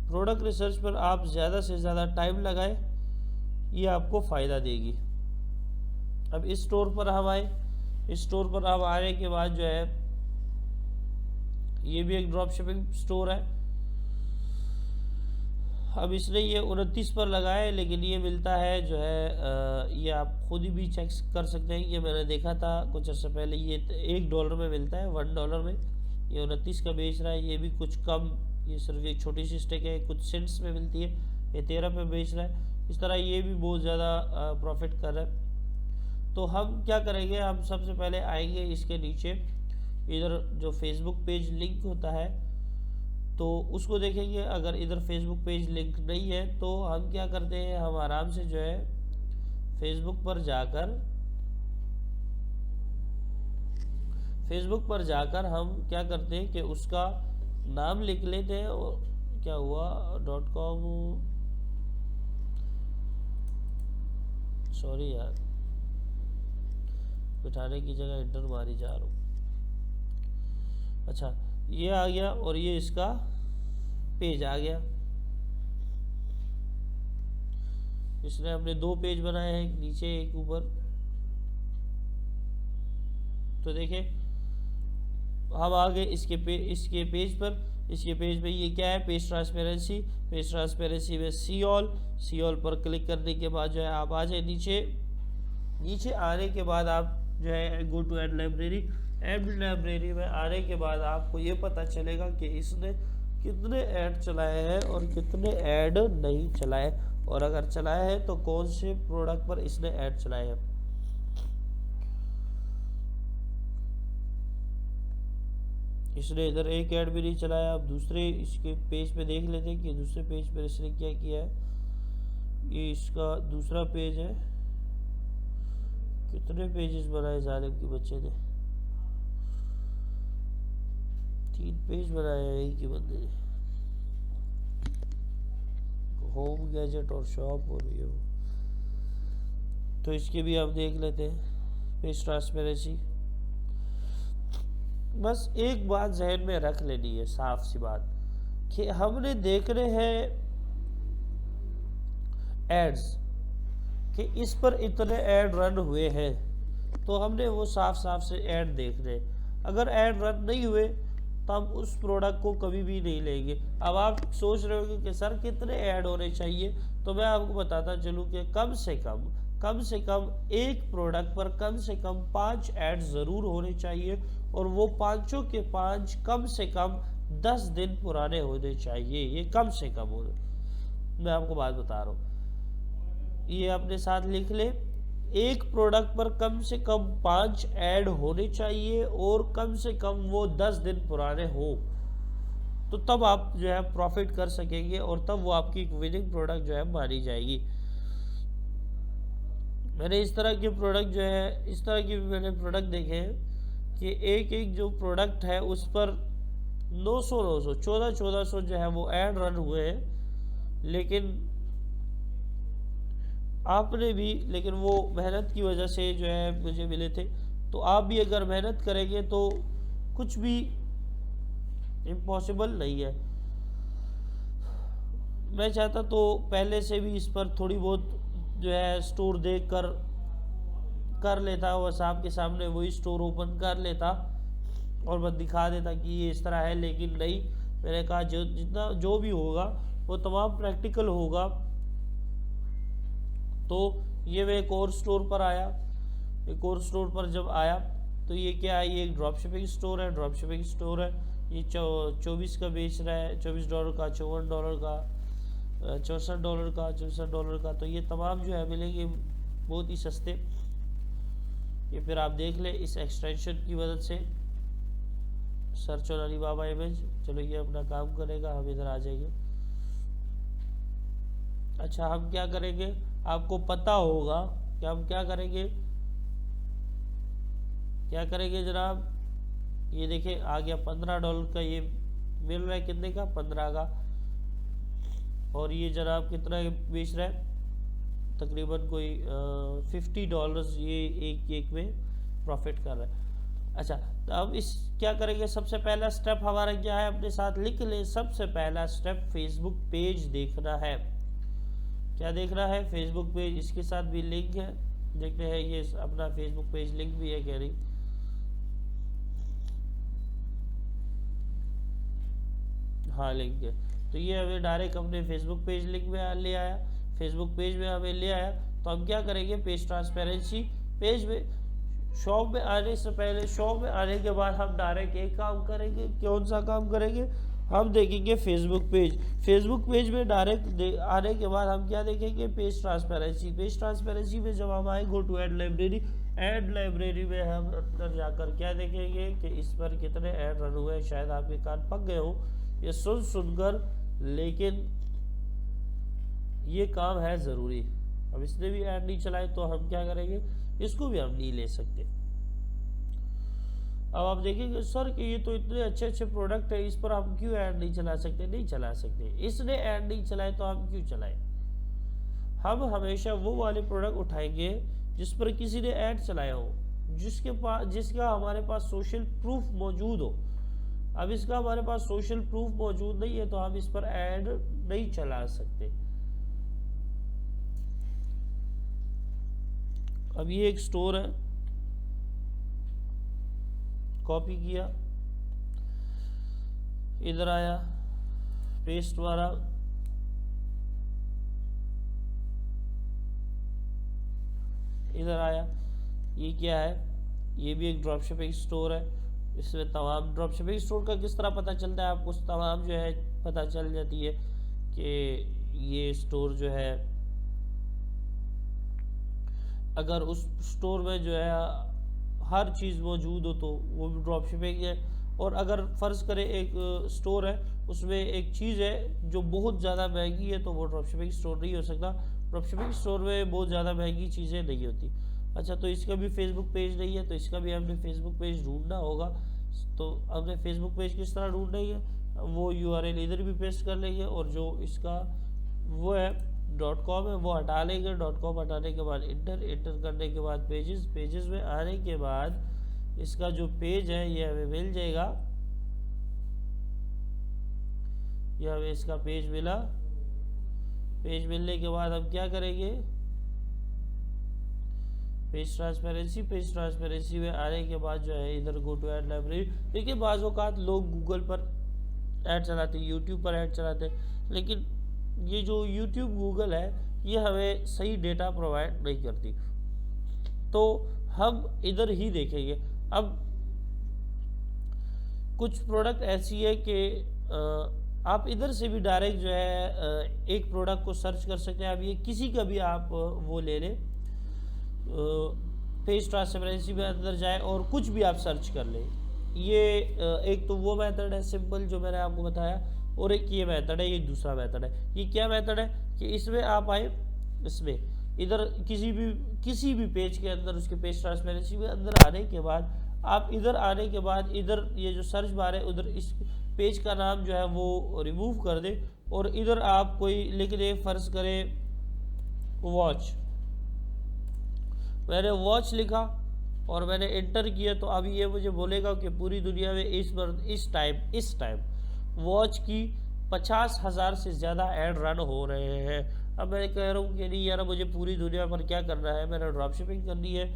प्रोडक्ट रिसर्च पर आप ज़्यादा से ज़्यादा टाइम लगाएं, ये आपको फ़ायदा देगी। अब इस स्टोर पर हम आए, इस स्टोर पर हम आने के बाद जो है ये भी एक ड्रॉप शिपिंग स्टोर है। अब इसने ये 29 पर लगाया है, लेकिन ये मिलता है जो है ये आप खुद ही भी चेक कर सकते हैं। ये मैंने देखा था कुछ अर्से पहले, ये $1 में मिलता है, $1 में। ये 29 का बेच रहा है, ये भी कुछ कम, ये सिर्फ एक छोटी सी स्टेक है, कुछ सेंट्स में मिलती है, ये 13 पे बेच रहा है। इस तरह ये भी बहुत ज़्यादा प्रॉफिट कर रहा है। तो हम क्या करेंगे, हम सबसे पहले आएंगे इसके नीचे, इधर जो फेसबुक पेज लिंक होता है तो उसको देखेंगे। अगर इधर फेसबुक पेज लिंक नहीं है तो हम क्या करते हैं, हम आराम से जो है फेसबुक पर जाकर हम क्या करते हैं कि उसका नाम लिख लेते हैं। और क्या हुआ, .com, सॉरी यार, बिठाने की जगह इंटर मारी जा रहा हूँ। अच्छा, ये आ गया और ये इसका पेज आ गया। इसने हमने 2 पेज बनाए हैं, एक नीचे एक ऊपर। तो देखें हम आ गए इसके पेज पर। इसके पेज पे ये क्या है, पेज ट्रांसपेरेंसी। पेज ट्रांसपेरेंसी में सी ऑल पर क्लिक करने के बाद जो है आप आ जाए नीचे आने के बाद आप जो है go to ad library. Ad library में आने के बाद आपको ये पता चलेगा कि इसने कितने ऐड चलाए हैं और कितने ऐड नहीं चलाए, और अगर चलाए हैं तो कौन से प्रोडक्ट पर इसने ऐड चलाए हैं। इसने इधर एक ऐड भी नहीं चलाया। अब दूसरे इसके पेज पे देख लेते हैं कि दूसरे पेज पर इसने क्या किया है। ये इसका दूसरा पेज है। कितने पेजेस बनाए जालिम के बच्चे ने, 3 पेज बनाए हैं एक ही बंदे ने, होम, गैजेट और शॉप और ये। तो इसके भी हम देख लेते हैं पेज ट्रांसपेरेंसी। बस एक बात जहन में रख लेनी है, साफ सी बात, कि हमने देखने हैं एड्स कि इस पर इतने ऐड रन हुए हैं, तो हमने वो साफ से ऐड देखने। अगर ऐड रन नहीं हुए तो हम उस प्रोडक्ट को कभी भी नहीं लेंगे। अब आप सोच रहे होंगे कि सर कितने ऐड होने चाहिए, तो मैं आपको बताता चलूँ कि कम से कम एक प्रोडक्ट पर कम से कम 5 ऐड ज़रूर होने चाहिए, और वो 5 के 5 कम से कम 10 दिन पुराने होने चाहिए। ये कम से कम हो, मैं आपको बात बता रहा हूँ, ये अपने साथ लिख ले। एक प्रोडक्ट पर कम से कम 5 ऐड होने चाहिए और कम से कम वो 10 दिन पुराने हो, तो तब आप जो है प्रॉफिट कर सकेंगे और तब वो आपकी विनिंग प्रोडक्ट जो है मानी जाएगी। मैंने इस तरह के प्रोडक्ट देखे हैं कि एक जो प्रोडक्ट है उस पर 900 1400 जो है वो ऐड रन हुए हैं, लेकिन वो मेहनत की वजह से जो है मुझे मिले थे। तो आप भी अगर मेहनत करेंगे तो कुछ भी इम्पॉसिबल नहीं है। मैं चाहता तो पहले से भी इस पर थोड़ी बहुत जो है स्टोर देख कर लेता, बस आपके सामने वही स्टोर ओपन कर लेता और बस दिखा देता कि ये इस तरह है, लेकिन नहीं, मैंने कहा जो भी होगा वो तमाम प्रैक्टिकल होगा। तो ये मैं एक और स्टोर पर आया। एक और स्टोर पर जब आया तो ये क्या है, ये एक ड्रॉप शिपिंग स्टोर है। ड्रॉप शिपिंग स्टोर है, ये 24 का बेच रहा है, $24 का, $54 का, $64 का, $64 का। तो ये तमाम जो है मिलेंगे बहुत ही सस्ते। ये फिर आप देख लें इस एक्सटेंशन की मदद से, सर्च ऑन अलीबाबा इमेज। चलो ये अपना काम करेगा, हम इधर आ जाएंगे। अच्छा, हम क्या करेंगे, आपको पता होगा कि हम क्या करेंगे जनाब। ये देखिए आ गया $15 का, ये मिल रहा है कितने का, 15 का। और ये जनाब कितना बेच रहा है, तकरीबन कोई $50 ये एक केक में प्रॉफिट कर रहा है। अच्छा, तो अब इस क्या करेंगे, सबसे पहला स्टेप हमारा क्या है, अपने साथ लिख ले। सबसे पहला स्टेप फेसबुक पेज देखना है। क्या देखना है, फेसबुक पेज। इसके साथ भी लिंक है, देखते हैं ये अपना फेसबुक पेज लिंक भी है क्या नहीं। हाँ, लिंक है। तो ये हमें डायरेक्ट अपने फेसबुक पेज लिंक में ले आया। फेसबुक पेज में हमें ले आया तो हम क्या करेंगे, पेज ट्रांसपेरेंसी पेज में शॉप में आने से पहले, शॉप में आने के बाद हम डायरेक्ट एक काम करेंगे। कौन सा काम करेंगे, हम देखेंगे फेसबुक पेज। फेसबुक पेज में डायरेक्ट आने के बाद हम क्या देखेंगे, पेज ट्रांसपेरेंसी। पेज ट्रांसपेरेंसी में जब हम आए, go to ad library. Ad library में हम अंदर जाकर क्या देखेंगे कि इस पर कितने ऐड रन हुए हैं। शायद आपके कान पक गए हो ये सुनकर, लेकिन ये काम है ज़रूरी। अब इसने भी ऐड नहीं चलाए तो हम क्या करेंगे, इसको भी हम नहीं ले सकते। अब आप देखेंगे सर कि ये तो इतने अच्छे अच्छे प्रोडक्ट है, इस पर हम क्यों ऐड नहीं चला सकते। नहीं चला सकते, इसने ऐड नहीं चलाए तो हम क्यों चलाएं। हम हमेशा वो वाले प्रोडक्ट उठाएंगे जिस पर किसी ने ऐड चलाया हो, जिसका हमारे पास सोशल प्रूफ मौजूद हो। अब इसका हमारे पास सोशल प्रूफ मौजूद नहीं है तो हम इस पर ऐड नहीं चला सकते। अब ये एक स्टोर है, कॉपी किया, इधर आया, पेस्ट वाला, इधर आया। ये क्या है, ये भी एक ड्रॉप शिपिंग स्टोर है। इसमें तमाम ड्रॉप शिपिंग स्टोर का किस तरह पता चलता है आपको, तमाम जो है पता चल जाती है कि ये स्टोर जो है, अगर उस स्टोर में जो है हर चीज़ मौजूद हो तो वो भी ड्रॉप शिपिंग है। और अगर फ़र्ज़ करें एक स्टोर है, उसमें एक चीज़ है जो बहुत ज़्यादा महंगी है तो वो ड्रॉप शिपिंग स्टोर नहीं हो सकता। ड्रॉप शिपिंग स्टोर में बहुत ज़्यादा महंगी चीज़ें नहीं होती। अच्छा, तो इसका भी फेसबुक पेज नहीं है तो इसका भी हमने फेसबुक पेज ढूंढना होगा। तो हमने फेसबुक पेज किस तरह ढूंढना है, वो URL इधर भी पेस्ट कर लेंगे और जो इसका वो है .com है वो हटा लेंगे। .com हटाने के बाद इंटर करने के बाद पेजेस में आने के बाद इसका जो पेज है ये हमें मिल जाएगा। ये हमें इसका पेज मिला। पेज मिलने के बाद हम क्या करेंगे, पेज ट्रांसपेरेंसी में आने के बाद जो है इधर गो टू ऐड लाइब्रेरी। देखिए बाज़ औक़ात लोग गूगल पर ऐड चलाते हैं, यूट्यूब पर ऐड चलाते हैं, लेकिन ये जो यूट्यूब गूगल है ये हमें सही डेटा प्रोवाइड नहीं करती। तो हम इधर ही देखेंगे। अब कुछ प्रोडक्ट ऐसी है कि आप इधर से भी डायरेक्ट जो है एक प्रोडक्ट को सर्च कर सकते हैं। अब ये किसी का भी आप वो ले लें, पेज ट्रांसपेरेंसी में अंदर जाए और कुछ भी आप सर्च कर लें। ये एक तो वो मेथड है सिंपल जो मैंने आपको बताया, और एक ये मेथड है, ये दूसरा मेथड है। ये क्या मेथड है कि इसमें आप आए, इसमें इधर किसी भी पेज के अंदर, उसके पेज ट्रांसपेरेंसी में अंदर आने के बाद आप इधर आने के बाद इधर ये जो सर्च बार है उधर इस पेज का नाम जो है वो रिमूव कर दे और इधर आप कोई लिख दे, फ़र्ज करें वॉच। मैंने वॉच लिखा और मैंने इंटर किया, तो अभी ये मुझे बोलेगा कि पूरी दुनिया में इस टाइम वॉच की 50,000 से ज़्यादा ऐड रन हो रहे हैं। अब मैं कह रहा हूँ कि नहीं यार, मुझे पूरी दुनिया पर क्या करना है, मैंने ड्रॉप शिपिंग करनी है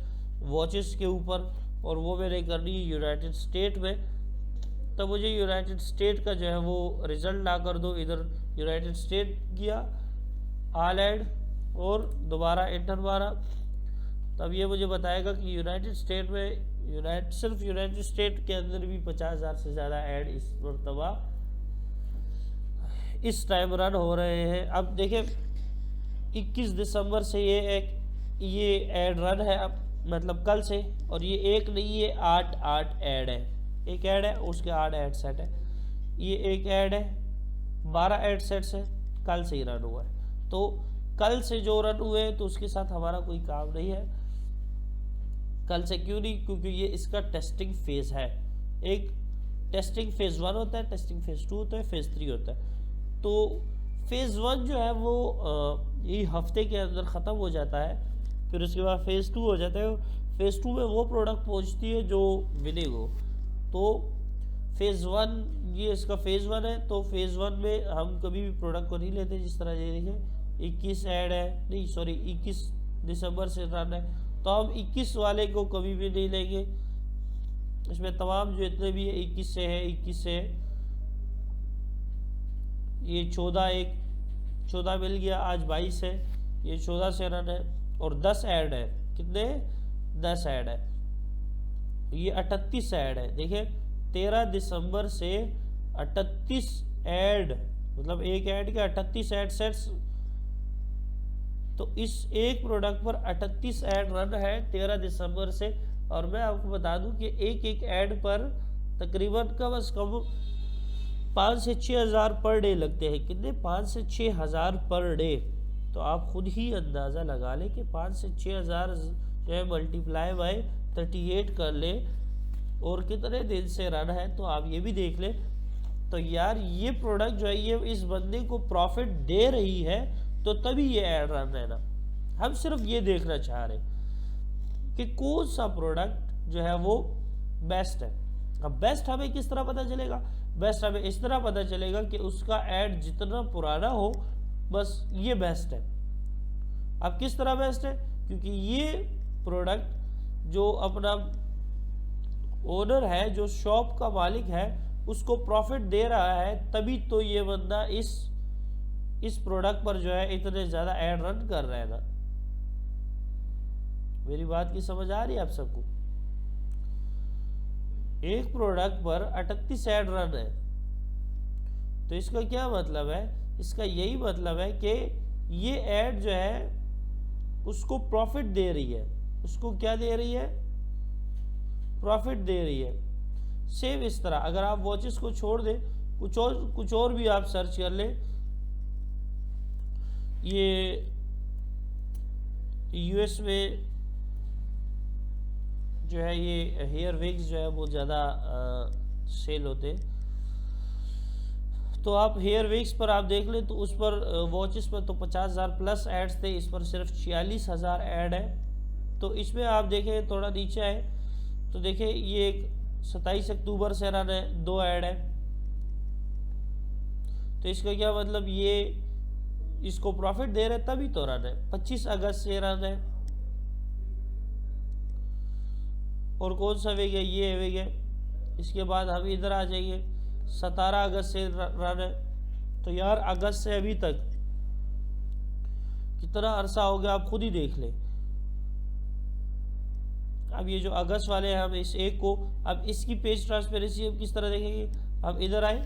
वॉचेस के ऊपर, और वो मैंने करनी है यूनाइटेड स्टेट में। तो मुझे यूनाइटेड स्टेट का जो है वो रिज़ल्ट ला कर दो। इधर यूनाइटेड स्टेट किया, ऑल ऐड, और दोबारा इंटर मारा, तब ये मुझे बताएगा कि यूनाइटेड स्टेट में सिर्फ यूनाइटेड स्टेट के अंदर भी 50,000 से ज़्यादा ऐड इस मरतबा इस टाइम रन हो रहे हैं। अब देखें 21 दिसंबर से ये ऐड रन है, अब मतलब कल से, और ये एक नहीं, ये 8 ऐड है। एक ऐड है, उसके 8 ऐड सेट है, ये एक ऐड है, 12 ऐड सेट्स है, कल से ही रन हुआ है। तो कल से जो रन हुए तो उसके साथ हमारा कोई काम नहीं है। कल से क्यों नहीं? क्योंकि ये इसका टेस्टिंग फेज है। एक टेस्टिंग फेज 1 होता है, टेस्टिंग फेज 2 होता है, फेज 3 होता है। तो फेज 1 जो है वो ये हफ्ते के अंदर ख़त्म हो जाता है, फिर उसके बाद फेज 2 हो जाता है। फेज 2 में वो प्रोडक्ट पहुंचती है जो विनिंग हो। तो फेज़ 1 ये इसका फेज़ 1 है। तो फेज़ 1 में हम कभी भी प्रोडक्ट को नहीं लेते। जिस तरह ये देखें 21 ऐड है, नहीं सॉरी 21 दिसंबर से रन है, तो हम 21 वाले को कभी भी नहीं लेंगे। इसमें तमाम जो इतने भी है 21 से है, 21 से है, ये 14 मिल गया, आज 22 है, ये 14 से रन है, और 10 ऐड है। कितने? 10 ऐड है। ये 38 ऐड है। देखिए 13 दिसंबर से 38 ऐड, मतलब एक ऐड के 38 ऐड सेट्स। तो इस एक प्रोडक्ट पर 38 ऐड रन है 13 दिसंबर से। और मैं आपको बता दूं कि एक ऐड पर तकरीबन कम से कम 5 से 6 हज़ार पर डे लगते हैं। कितने? 5 से 6 हज़ार पर डे। तो आप खुद ही अंदाज़ा लगा लें कि 5 से 6 हज़ार जो है मल्टीप्लाई बाय 38 कर ले और कितने दिन से रन है, तो आप ये भी देख ले। तो यार ये प्रोडक्ट जो है ये इस बंदे को प्रॉफिट दे रही है, तो तभी ये ऐड रन है ना। हम सिर्फ ये देखना चाह रहे कि कौन सा प्रोडक्ट जो है वो बेस्ट है। अब बेस्ट हमें किस तरह पता चलेगा? बेस्ट हमें इस तरह पता चलेगा कि उसका ऐड जितना पुराना हो, बस ये बेस्ट है। अब किस तरह बेस्ट है? क्योंकि ये प्रोडक्ट जो अपना ओनर है, जो शॉप का मालिक है, उसको प्रॉफिट दे रहा है, तभी तो ये बंदा इस प्रोडक्ट पर जो है इतने ज़्यादा ऐड रन कर रहा है ना। मेरी बात की समझ आ रही है आप सबको? एक प्रोडक्ट पर 38 ऐड रन है, तो इसका क्या मतलब है? इसका यही मतलब है कि ये ऐड जो है उसको प्रॉफिट दे रही है। उसको क्या दे रही है? प्रॉफिट दे रही है। सेम इस तरह अगर आप वॉचेस को छोड़ दें, कुछ और भी आप सर्च कर ले, ये यूएस में जो है ये हेयर विग्स जो है बहुत ज़्यादा सेल होते हैं। तो आप हेयर विग्स पर आप देख लें तो उस पर वॉचेस पर तो 50,000 प्लस एड्स थे, इस पर सिर्फ 46,000 ऐड है। तो इसमें आप देखें थोड़ा नीचे आए तो देखिए ये एक 27 अक्टूबर से रन है, 2 ऐड है। तो इसका क्या मतलब? ये इसको प्रॉफिट दे रहे तभी तो रन है। 25 अगस्त से रन है। और कौन सा वेग है? ये वेग है। इसके बाद हम इधर आ जाइए, 17 अगस्त से रन है। तो यार अगस्त से अभी तक कितना अरसा हो गया, आप खुद ही देख लें। अब ये जो अगस्त वाले हैं, हम इस एक को, अब इसकी पेज ट्रांसपेरेंसी हम किस तरह देखेंगे? हम इधर आए,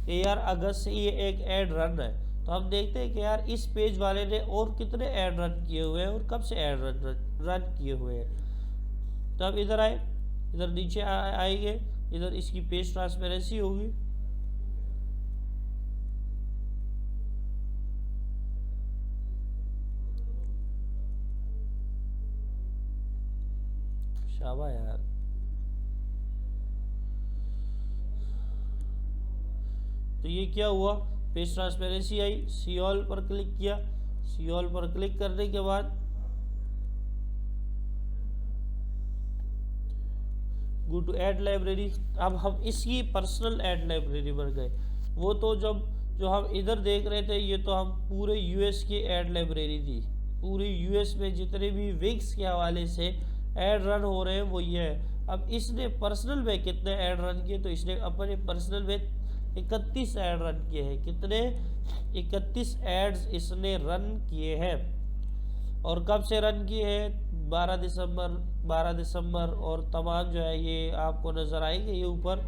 ये यार अगस्त से ये एक ऐड रन है, तो हम देखते हैं कि यार इस पेज वाले ने और कितने ऐड रन किए हुए हैं और कब से ऐड रन किए हुए हैं। तो अब इधर आए, इधर नीचे आएंगे, इधर इसकी पेज ट्रांसपेरेंसी होगी। शाबाश यार। तो ये क्या हुआ? पेज ट्रांसपेरेंसी आई, सी ऑल पर क्लिक किया। सी ऑल पर क्लिक करने के बाद गो टू ऐड लाइब्रेरी। अब हम इसकी पर्सनल ऐड लाइब्रेरी पर गए। वो तो जब जो हम इधर देख रहे थे ये तो हम पूरे यूएस की ऐड लाइब्रेरी थी। पूरे यूएस में जितने भी विक्स के हवाले से ऐड रन हो रहे हैं वो ये है। अब इसने पर्सनल में कितने ऐड रन किए, तो इसने अपने पर्सनल में 31 ऐड रन किए हैं। कितने? 31 एड्स इसने रन किए हैं। और कब से रन किए हैं? 12 दिसंबर और तमाम जो है ये आपको नज़र आएंगे ये ऊपर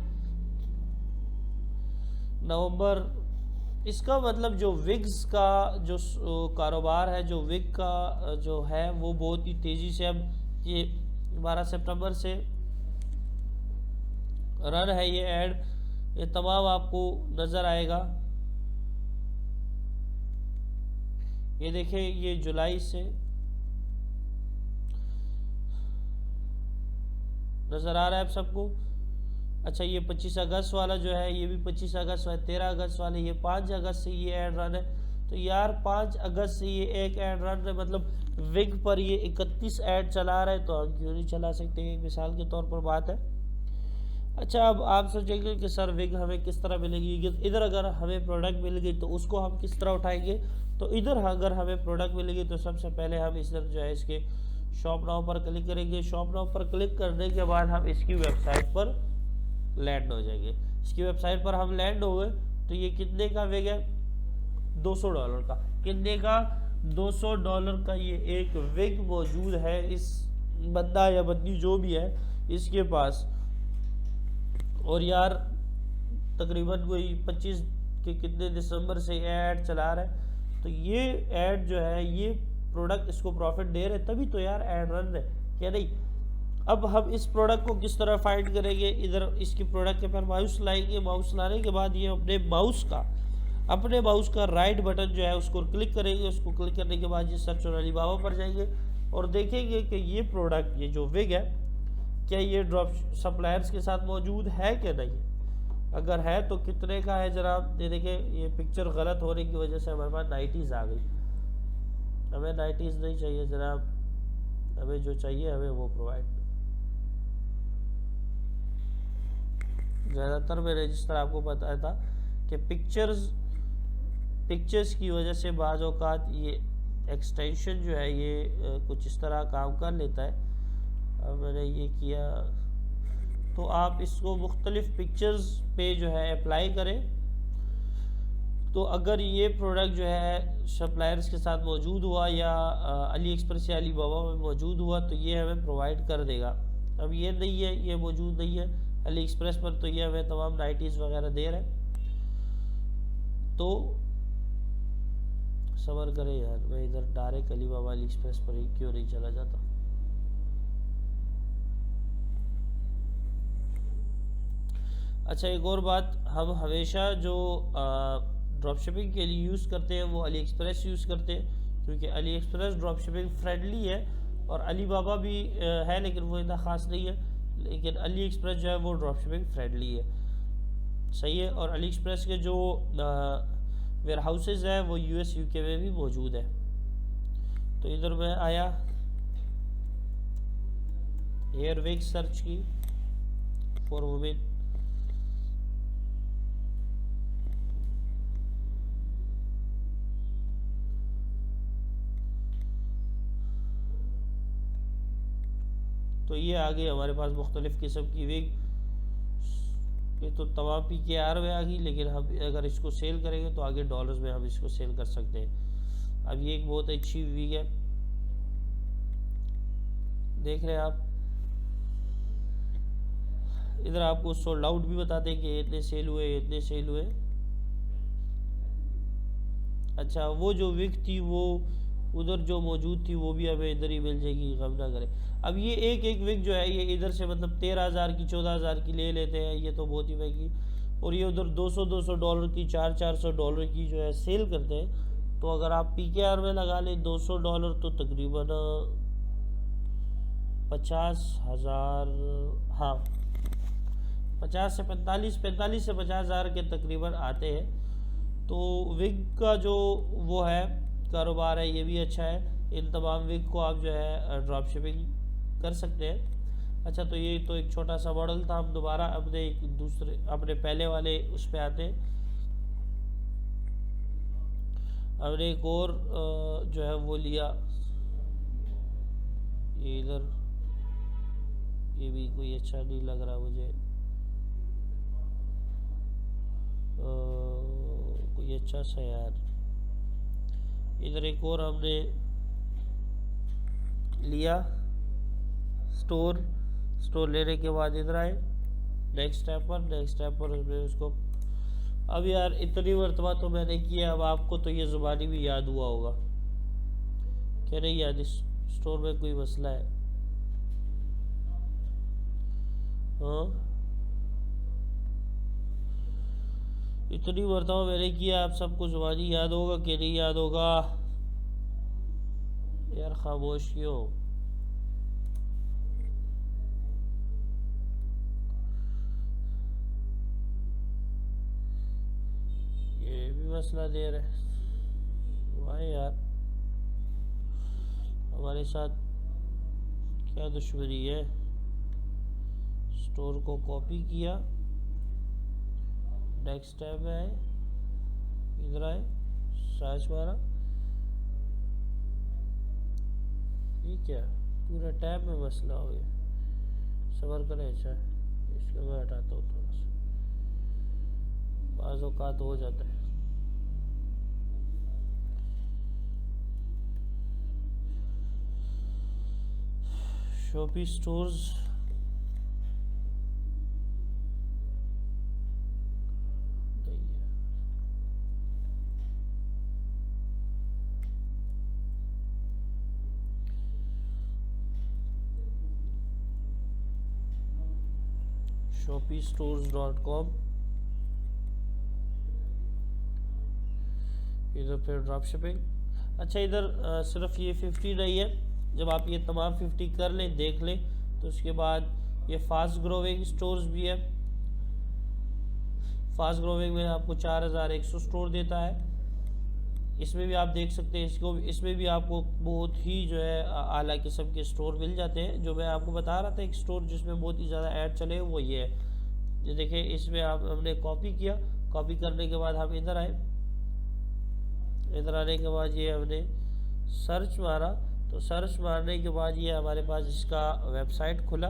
नवंबर। इसका मतलब जो विग्स का जो कारोबार है, जो विग का जो है वो बहुत ही तेज़ी से अब ये 12 सितंबर से रन है ये ऐड। ये तमाम आपको नज़र आएगा। ये देखिए ये जुलाई से नज़र आ रहा है आप सबको। अच्छा ये 25 अगस्त वाला जो है ये भी 25 अगस्त है, 13 अगस्त वाले ये 5 अगस्त से ये ऐड रन है। तो यार 5 अगस्त से ये एक ऐड रन है, मतलब विग पर ये 31 ऐड चला रहा है, तो हम क्यों नहीं चला सकते? एक मिसाल के तौर पर बात है। अच्छा अब आप सोचेंगे कि सर विग हमें किस तरह मिलेगी? इधर अगर हमें प्रोडक्ट मिल गई तो उसको हम किस तरह उठाएंगे? तो इधर अगर हमें प्रोडक्ट मिलेगी तो सबसे पहले हम इधर जो है इसके शॉप नाउ पर क्लिक करेंगे। शॉप नाउ पर क्लिक करने के बाद हम इसकी वेबसाइट पर लैंड हो जाएंगे। इसकी वेबसाइट पर हम लैंड हो गए तो ये कितने का विग है? $200 का। कितने का? $200 का ये एक विग मौजूद है इस बंदा या बंदी जो भी है इसके पास। और यार तकरीबन कोई 25 के कितने दिसंबर से ऐड चला रहा है, तो ये ऐड जो है ये प्रोडक्ट इसको प्रॉफिट दे रहे, तभी तो यार ऐड रन है, क्या नहीं? अब हम इस प्रोडक्ट को किस तरह फाइंड करेंगे? इधर इसकी प्रोडक्ट के पर माउस लाएंगे। माउस लाने के बाद ये अपने माउस का राइट बटन जो है उसको क्लिक करेंगे। उसको क्लिक करने के बाद ये सर्च और अलीबाबा पर जाएंगे और देखेंगे कि ये प्रोडक्ट ये जो विग है क्या ये ड्रॉप सप्लायर्स के साथ मौजूद है क्या नहीं। अगर है तो कितने का है जनाब? ये देखिए ये पिक्चर गलत होने की वजह से हमारे पास 90s आ गई। हमें 90s नहीं चाहिए जनाब, हमें जो चाहिए हमें वो प्रोवाइड। ज़्यादातर मैंने जिस तरह आपको बताया था कि पिक्चर्स की वजह से बाज़ औक़ात ये एक्सटेंशन जो है ये कुछ इस तरह काम कर लेता है। अब मैंने ये किया तो आप इसको मुख्तलिफ पिक्चर्स पे जो है अप्लाई करें। तो अगर ये प्रोडक्ट जो है सप्लायर्स के साथ मौजूद हुआ या अली एक्सप्रेस या अली बाबा में मौजूद हुआ तो ये हमें प्रोवाइड कर देगा। अब ये नहीं है, ये मौजूद नहीं है अली एक्सप्रेस पर, तो ये हमें तमाम 90s वगैरह दे रहे हैं। तो सब्र करें यार, मैं इधर डायरेक्ट अली बाबा अली एक्सप्रेस पर ही क्यों नहीं चला जाता। अच्छा एक और बात, हम हमेशा जो ड्रॉप शिपिंग के लिए यूज़ करते हैं वो अली एक्सप्रेस यूज़ करते हैं, क्योंकि Ali express drop shipping friendly है। और अली बाबा भी है लेकिन वो इतना ख़ास नहीं है, लेकिन अली एक्सप्रेस जो है वो ड्रॉप शिपिंग फ्रेंडली है, सही है। और अली एक्सप्रेस के जो वेयर हाउसेज़ हैं वो US UK में भी मौजूद है। तो इधर मैं आया, एयरविग सर्च की फॉर वुमेन, तो ये आ गई हमारे पास मुख्तलिफ़ किस्म की विग। ये तो तमाम PKR में आ गई, लेकिन हम अगर इसको सेल करेंगे तो आगे डॉलर्स में हम इसको सेल कर सकते हैं। अब ये एक बहुत अच्छी विग है, देख रहे हैं आप। इधर आपको सोल्ड आउट भी बताते हैं कि इतने सेल हुए, इतने सेल हुए। अच्छा वो जो विग थी वो उधर जो मौजूद थी वो भी हमें इधर ही मिल जाएगी, गम ना करें। अब ये एक विग जो है ये इधर से मतलब 13,000 की 14,000 की ले लेते हैं, ये तो बहुत ही महंगी। और ये उधर $200 की $400 की जो है सेल करते हैं। तो अगर आप PKR में लगा लें $200 तो तकरीबन 50,000, हाँ 50 से 45 से 50,000 के तकरीबन आते हैं। तो विग का जो वो है कारोबार है ये भी अच्छा है। इन तमाम विग को आप जो है ड्रॉप शिपिंग कर सकते हैं। अच्छा, तो ये तो एक छोटा सा मॉडल था। हम दोबारा अपने एक दूसरे अपने पहले वाले उस पे आते हैं। हमने एक और जो है वो लिया, ये इधर, ये भी कोई अच्छा नहीं लग रहा मुझे। कोई अच्छा सा यार। इधर एक और हमने लिया, स्टोर लेने के बाद इधर आए नेक्स्ट टैब पर हमने उसको, अब यार इतनी मरतबा तो मैंने किया, अब आपको तो ये ज़ुबानी भी याद हुआ होगा क्या नहीं याद, इस स्टोर में कोई मसला है? हाँ, इतनी मरतबा मैंने किया, आप सबको ज़ुबानी याद होगा कि नहीं याद होगा? यार खामोश क्यों? ये भी मसला दे रहे, वाह यार, हमारे साथ क्या दुश्मनी है। स्टोर को कॉपी किया, नेक्स्ट टैब में आए, इधर आए, सर्च मारा, ये क्या पूरा टैब में मसला हो गया। सबर करें, अच्छा इसको मैं हटाता हूँ, थोड़ा सा बाज़ औक़ात हो जाता है। शॉपी स्टोर्स, shopistores.com, इधर फिर ड्रॉप शिपिंग। अच्छा, इधर सिर्फ ये 50 नहीं है, जब आप ये तमाम 50 कर लें, देख लें, तो उसके बाद ये फास्ट ग्रोविंग स्टोर्स भी है। फास्ट ग्रोविंग में आपको 4100 स्टोर देता है। इसमें भी आप देख सकते हैं, इसमें भी आपको बहुत ही जो है आला किस्म के स्टोर मिल जाते हैं। जो मैं आपको बता रहा था, एक स्टोर जिसमें बहुत ही ज़्यादा ऐड चले वो ये है। ये देखिए, इसमें हमने कॉपी किया, कॉपी करने के बाद हम इधर आए, इधर आने के बाद ये हमने सर्च मारा, तो सर्च मारने के बाद ये हमारे पास इसका वेबसाइट खुला।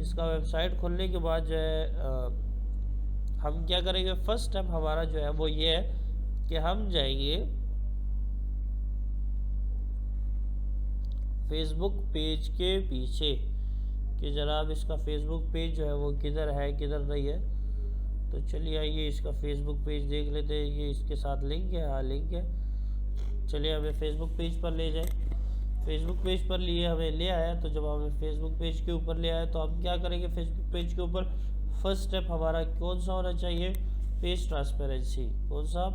इसका वेबसाइट खुलने के बाद जो है हम क्या करेंगे, फर्स्ट स्टेप हमारा जो है वो ये है कि हम जाएंगे फेसबुक पेज के पीछे कि जनाब इसका फेसबुक पेज जो है वो किधर है किधर नहीं है। तो चलिए आइए इसका फेसबुक पेज देख लेते हैं। ये इसके साथ लिंक है, हाँ लिंक है। चलिए हमें फेसबुक पेज पर ले जाए। फेसबुक पेज पर लिए हमें ले आया, तो जब हमें फेसबुक पेज के ऊपर ले आया तो हम क्या करेंगे, फेसबुक पेज के ऊपर फर्स्ट स्टेप हमारा कौन सा होना चाहिए, पेज ट्रांसपेरेंसी। कौन सा?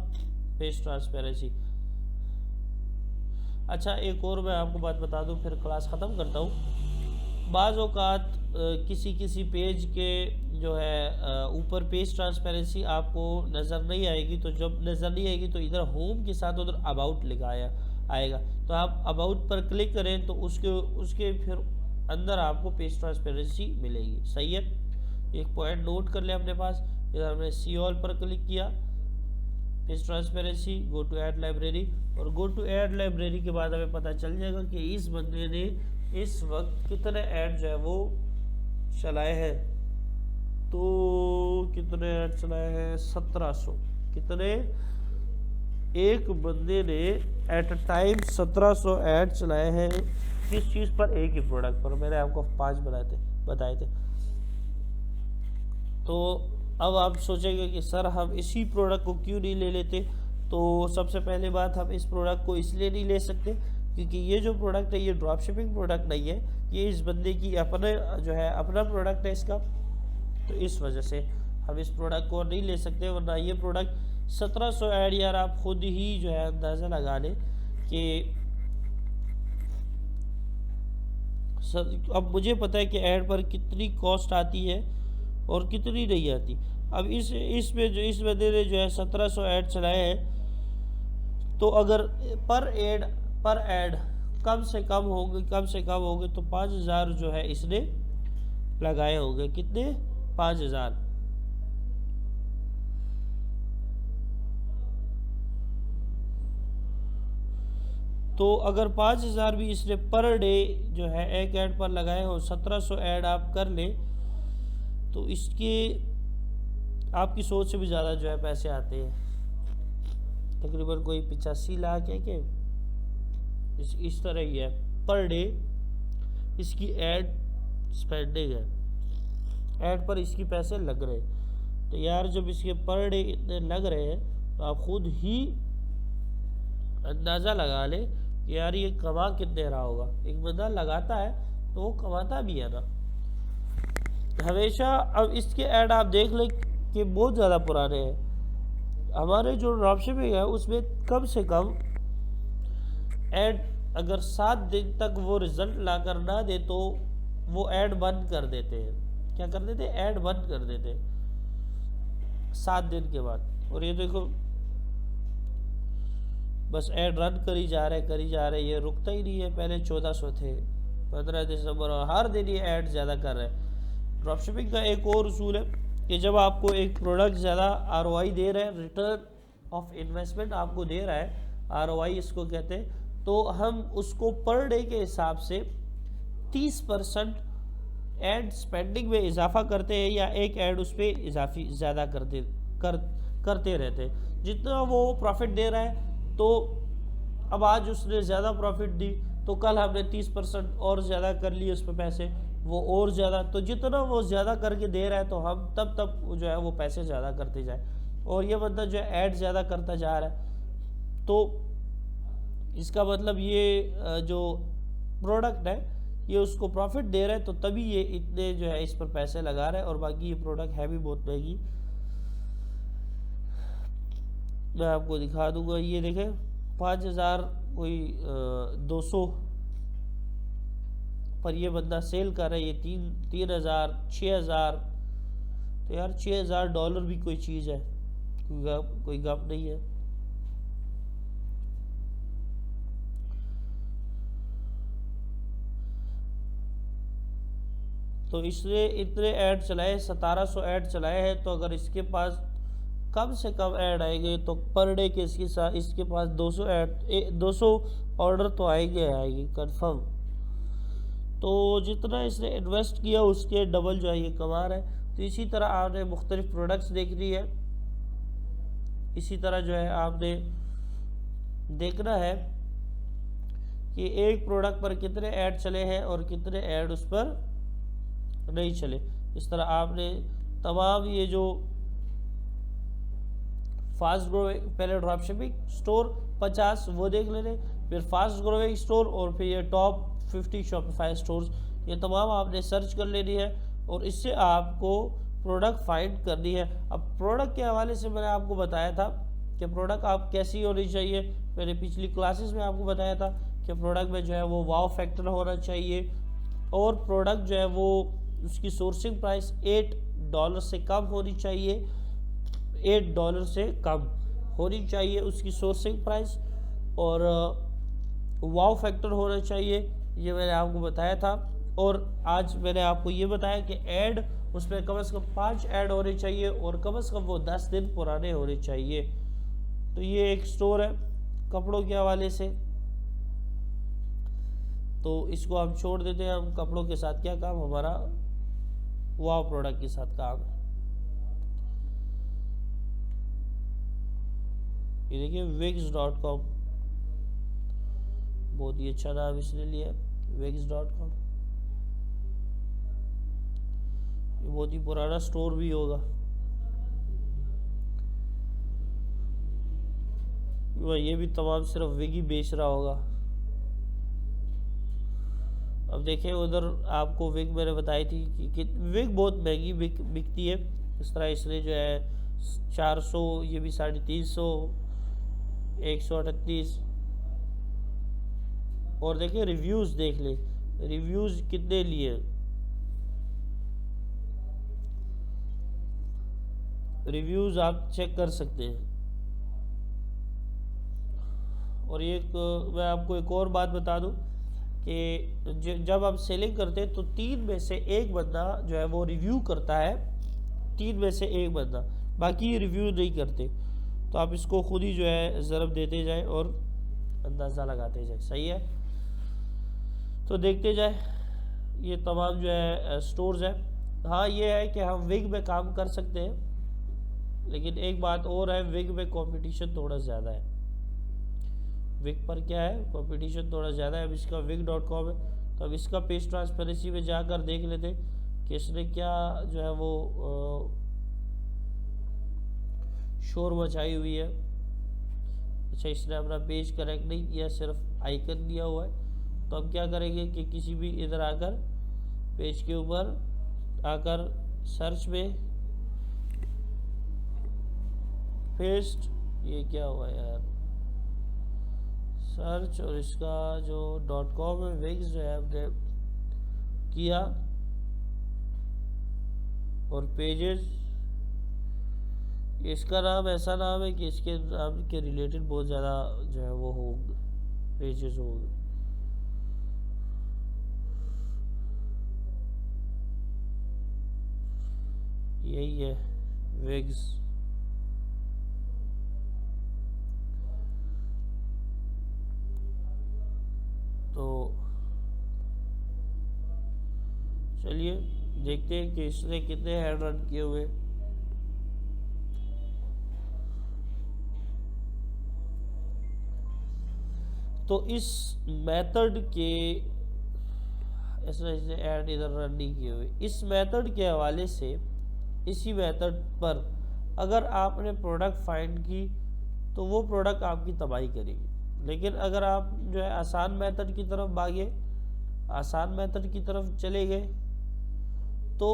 Page transparency. अच्छा, एक और मैं आपको बात बता दूं, फिर क्लास ख़त्म करता हूँ। बाज़ औक़ात किसी पेज के जो है ऊपर पेज ट्रांसपेरेंसी आपको नज़र नहीं आएगी, तो जब नज़र नहीं आएगी तो इधर होम के साथ उधर अबाउट लिखा आएगा, तो आप अबाउट पर क्लिक करें तो उसके फिर अंदर आपको पेज ट्रांसपेरेंसी मिलेगी। सही है, एक पॉइंट नोट कर ले अपने पास। इधर हमने सी ऑल पर क्लिक किया, page transparency, go to ad library, और गो टू ऐड लाइब्रेरी के बाद हमें पता चल जाएगा कि इस बंदे ने इस वक्त कितने ऐड जो है वो चलाए हैं। तो कितने ऐड चलाए हैं? 1700। कितने? एक बंदे ने एट अ टाइम 1700 ऐड चलाए हैं। किस चीज़ पर? एक ही प्रोडक्ट पर। मैंने आपको 5 बताए थे। तो अब आप सोचेंगे कि सर हम इसी प्रोडक्ट को क्यों नहीं ले लेते। तो सबसे पहले बात, हम इस प्रोडक्ट को इसलिए नहीं ले सकते क्योंकि ये जो प्रोडक्ट है ये ड्रॉप शिपिंग प्रोडक्ट नहीं है, ये इस बंदे की अपना प्रोडक्ट है इसका। तो इस वजह से हम इस प्रोडक्ट को नहीं ले सकते, वरना ये प्रोडक्ट 1700 ऐड, यार आप खुद ही जो है अंदाज़ा लगा लें कि अब मुझे पता है कि ऐड पर कितनी कॉस्ट आती है और कितनी नहीं आती। अब इसमें जो इस बंदे ने जो है 1700 ऐड चलाए हैं, तो अगर पर ऐड कम से कम होंगे तो 5000 जो है इसने लगाए होंगे। कितने? 5000। तो अगर 5000 भी इसने पर डे जो है एक ऐड पर लगाए हो, 1700 ऐड आप कर ले, तो इसके आपकी सोच से भी ज़्यादा जो है पैसे आते हैं। तकरीबन कोई 85 लाख है कि इस तरह ही है पर डे इसकी ऐड स्पेंडिंग है, ऐड पर इसकी पैसे लग रहे हैं। तो यार जब इसके पर डे इतने लग रहे हैं तो आप खुद ही अंदाज़ा लगा ले कि यार ये कमा कितने रहा होगा। एक बंदा लगाता है तो वो कमाता भी है ना हमेशा। अब इसके ऐड आप देख लें कि बहुत ज़्यादा पुराने हैं। हमारे जो ड्रॉपशिपिंग है उसमें कम से कम ऐड अगर 7 दिन तक वो रिज़ल्ट ला कर ना दे तो वो ऐड बंद कर देते हैं। क्या कर देते? ऐड बंद कर देते हैं 7 दिन के बाद। और ये देखो बस ऐड रन करी जा रहे, ये रुकता ही नहीं है। पहले 1400 थे, 15 दिसंबर, और हर दिन ये ऐड ज़्यादा कर रहे हैं। ड्रॉपशिपिंग का एक और उसूल है कि जब आपको एक प्रोडक्ट ज़्यादा ROI दे रहा है, रिटर्न ऑफ इन्वेस्टमेंट आपको दे रहा है, ROI इसको कहते हैं, तो हम उसको पर डे के हिसाब से 30% ऐड स्पेंडिंग में इजाफा करते हैं, या एक ऐड उस पर इजाफी ज़्यादा करते रहते हैं। जितना वो प्रॉफिट दे रहा है, तो अब आज उसने ज़्यादा प्रॉफिट दी तो कल हमने 30% और ज़्यादा कर लिए उस पर पैसे, वो और ज़्यादा। तो जितना वो ज़्यादा करके दे रहा है तो हम तब जो है वो पैसे ज़्यादा करते जाए। और ये बंदा जो है ऐड ज़्यादा करता जा रहा है। तो इसका मतलब ये जो प्रोडक्ट है ये उसको प्रॉफिट दे रहा है, तो तभी ये इतने जो है इस पर पैसे लगा रहा है। और बाकी ये प्रोडक्ट है भी बहुत महंगी। मैं आपको दिखा दूंगा, ये देखें 5000 कोई 200 पर ये बंदा सेल कर रहा है। ये 3000 6000। तो यार $6000 भी कोई चीज़ है, कोई गप नहीं है। तो इसने इतने ऐड चलाए, 1700 ऐड चलाए हैं। तो अगर इसके पास कम से कम ऐड आएंगे तो पर डे के इसके पास 200 ऑर्डर तो आएंगे कंफर्म। तो जितना इसने इन्वेस्ट किया उसके डबल जो है ये कमा रहा है। तो इसी तरह आपने मुख्तलिफ प्रोडक्ट्स देखनी है, इसी तरह जो है आपने देखना है कि एक प्रोडक्ट पर कितने ऐड चले हैं और कितने ऐड उस पर नहीं चले। इस तरह आपने तमाम ये जो फास्ट ग्रोइंग, पहले ड्रॉपशिपिंग स्टोर 50 वो देख लेने, फिर फास्ट ग्रोइंग स्टोर, और फिर ये टॉप 50 शॉपिफाई स्टोर्स, ये तमाम आपने सर्च कर लेनी है। और इससे आपको प्रोडक्ट फाइंड करनी है। अब प्रोडक्ट के हवाले से मैंने आपको बताया था कि प्रोडक्ट आप कैसी होनी चाहिए। मैंने पिछली क्लासेस में आपको बताया था कि प्रोडक्ट में जो है वो वाव फैक्टर होना चाहिए, और प्रोडक्ट जो है वो उसकी सोर्सिंग प्राइस $8 से कम होनी चाहिए, $8 से कम होनी चाहिए उसकी सोर्सिंग प्राइस, और वाव फैक्टर होना चाहिए। ये मैंने आपको बताया था। और आज मैंने आपको ये बताया कि ऐड उसमें कम से कम 5 ऐड होने चाहिए, और कम से कम वो 10 दिन पुराने होने चाहिए। तो ये एक स्टोर है कपड़ों के हवाले से, तो इसको हम छोड़ देते हैं। हम कपड़ों के साथ क्या काम, हमारा वाव प्रोडक्ट के साथ काम है। ये देखिए wix.com, बहुत ही अच्छा नाम इसने लिया wix.com। ये बहुत ही पुराना स्टोर भी होगा, ये भी तमाम सिर्फ विग ही बेच रहा होगा। अब देखिए उधर आपको विग मैंने बताई थी कि विग बहुत महंगी बिकती है। इस तरह इसने जो है 400, ये भी 350, 138। और देखिए रिव्यूज़ देख ले, रिव्यूज़ कितने लिए, रिव्यूज़ आप चेक कर सकते हैं। और मैं आपको एक और बात बता दूं कि जब आप सेलिंग करते हैं तो 3 में से 1 बंदा जो है वो रिव्यू करता है, 3 में से 1 बंदा, बाकी रिव्यू नहीं करते। तो आप इसको खुद ही जो है ज़रब देते जाए और अंदाज़ा लगाते जाए, सही है। तो देखते जाए, ये तमाम जो है स्टोर्स है। हाँ ये है कि हम विग में काम कर सकते हैं, लेकिन एक बात और है, विग में कंपटीशन थोड़ा ज़्यादा है। विग पर क्या है, कंपटीशन थोड़ा ज़्यादा है। अब इसका wig.com है, तो अब इसका पेज ट्रांसपेरेंसी में जाकर देख लेते कि इसने क्या जो है वो शोर मचाई हुई है। अच्छा, इसने अपना पेज करेक्ट नहीं किया, सिर्फ आइकन दिया हुआ है। तो अब क्या करेंगे कि किसी भी इधर आकर पेज के ऊपर आकर सर्च में पेस्ट, ये क्या हुआ यार, सर्च, और इसका जो .com है विग्स जो है हमने किया, और पेजेस, इसका नाम ऐसा नाम है कि इसके नाम के रिलेटेड बहुत ज़्यादा जो है वो होंगे, पेजेस होंगे। यही है विग्स। तो चलिए देखते हैं कि इसने कितने हैंड रन किए हुए। तो इस मेथड के ऐसे ऐड इधर रन नहीं किए हुए, इस मेथड के हवाले से, इसी मेथड पर अगर आपने प्रोडक्ट फाइंड की तो वो प्रोडक्ट आपकी तबाही करेगी। लेकिन अगर आप जो है आसान मेथड की तरफ भागे, आसान मेथड की तरफ चले गए, तो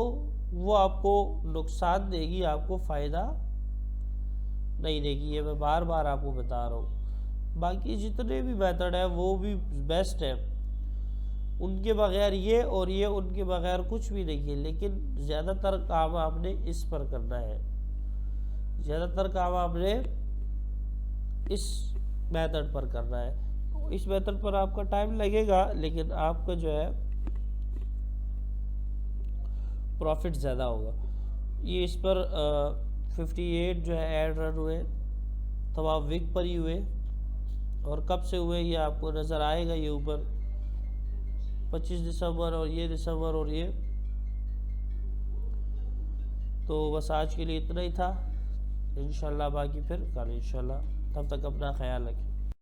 वो आपको नुकसान देगी, आपको फ़ायदा नहीं देगी। ये मैं बार बार आपको बता रहा हूँ। बाकी जितने भी मेथड है वो भी बेस्ट है, उनके बगैर ये और ये उनके बगैर कुछ भी नहीं है। लेकिन ज़्यादातर काम आपने इस पर करना है, ज़्यादातर काम आपने इस मेथड पर करना है। इस मेथड पर आपका टाइम लगेगा, लेकिन आपका जो है प्रॉफिट ज़्यादा होगा। ये इस पर 58 जो है ऐड रन हुए, तब आप विग पर ही हुए, और कब से हुए ये आपको नज़र आएगा। ये ऊपर 25 दिसंबर और ये दिसंबर और ये। तो बस आज के लिए इतना ही था। इंशाल्लाह बाकी फिर कल इंशाल्लाह। तब तक अपना ख्याल रखें।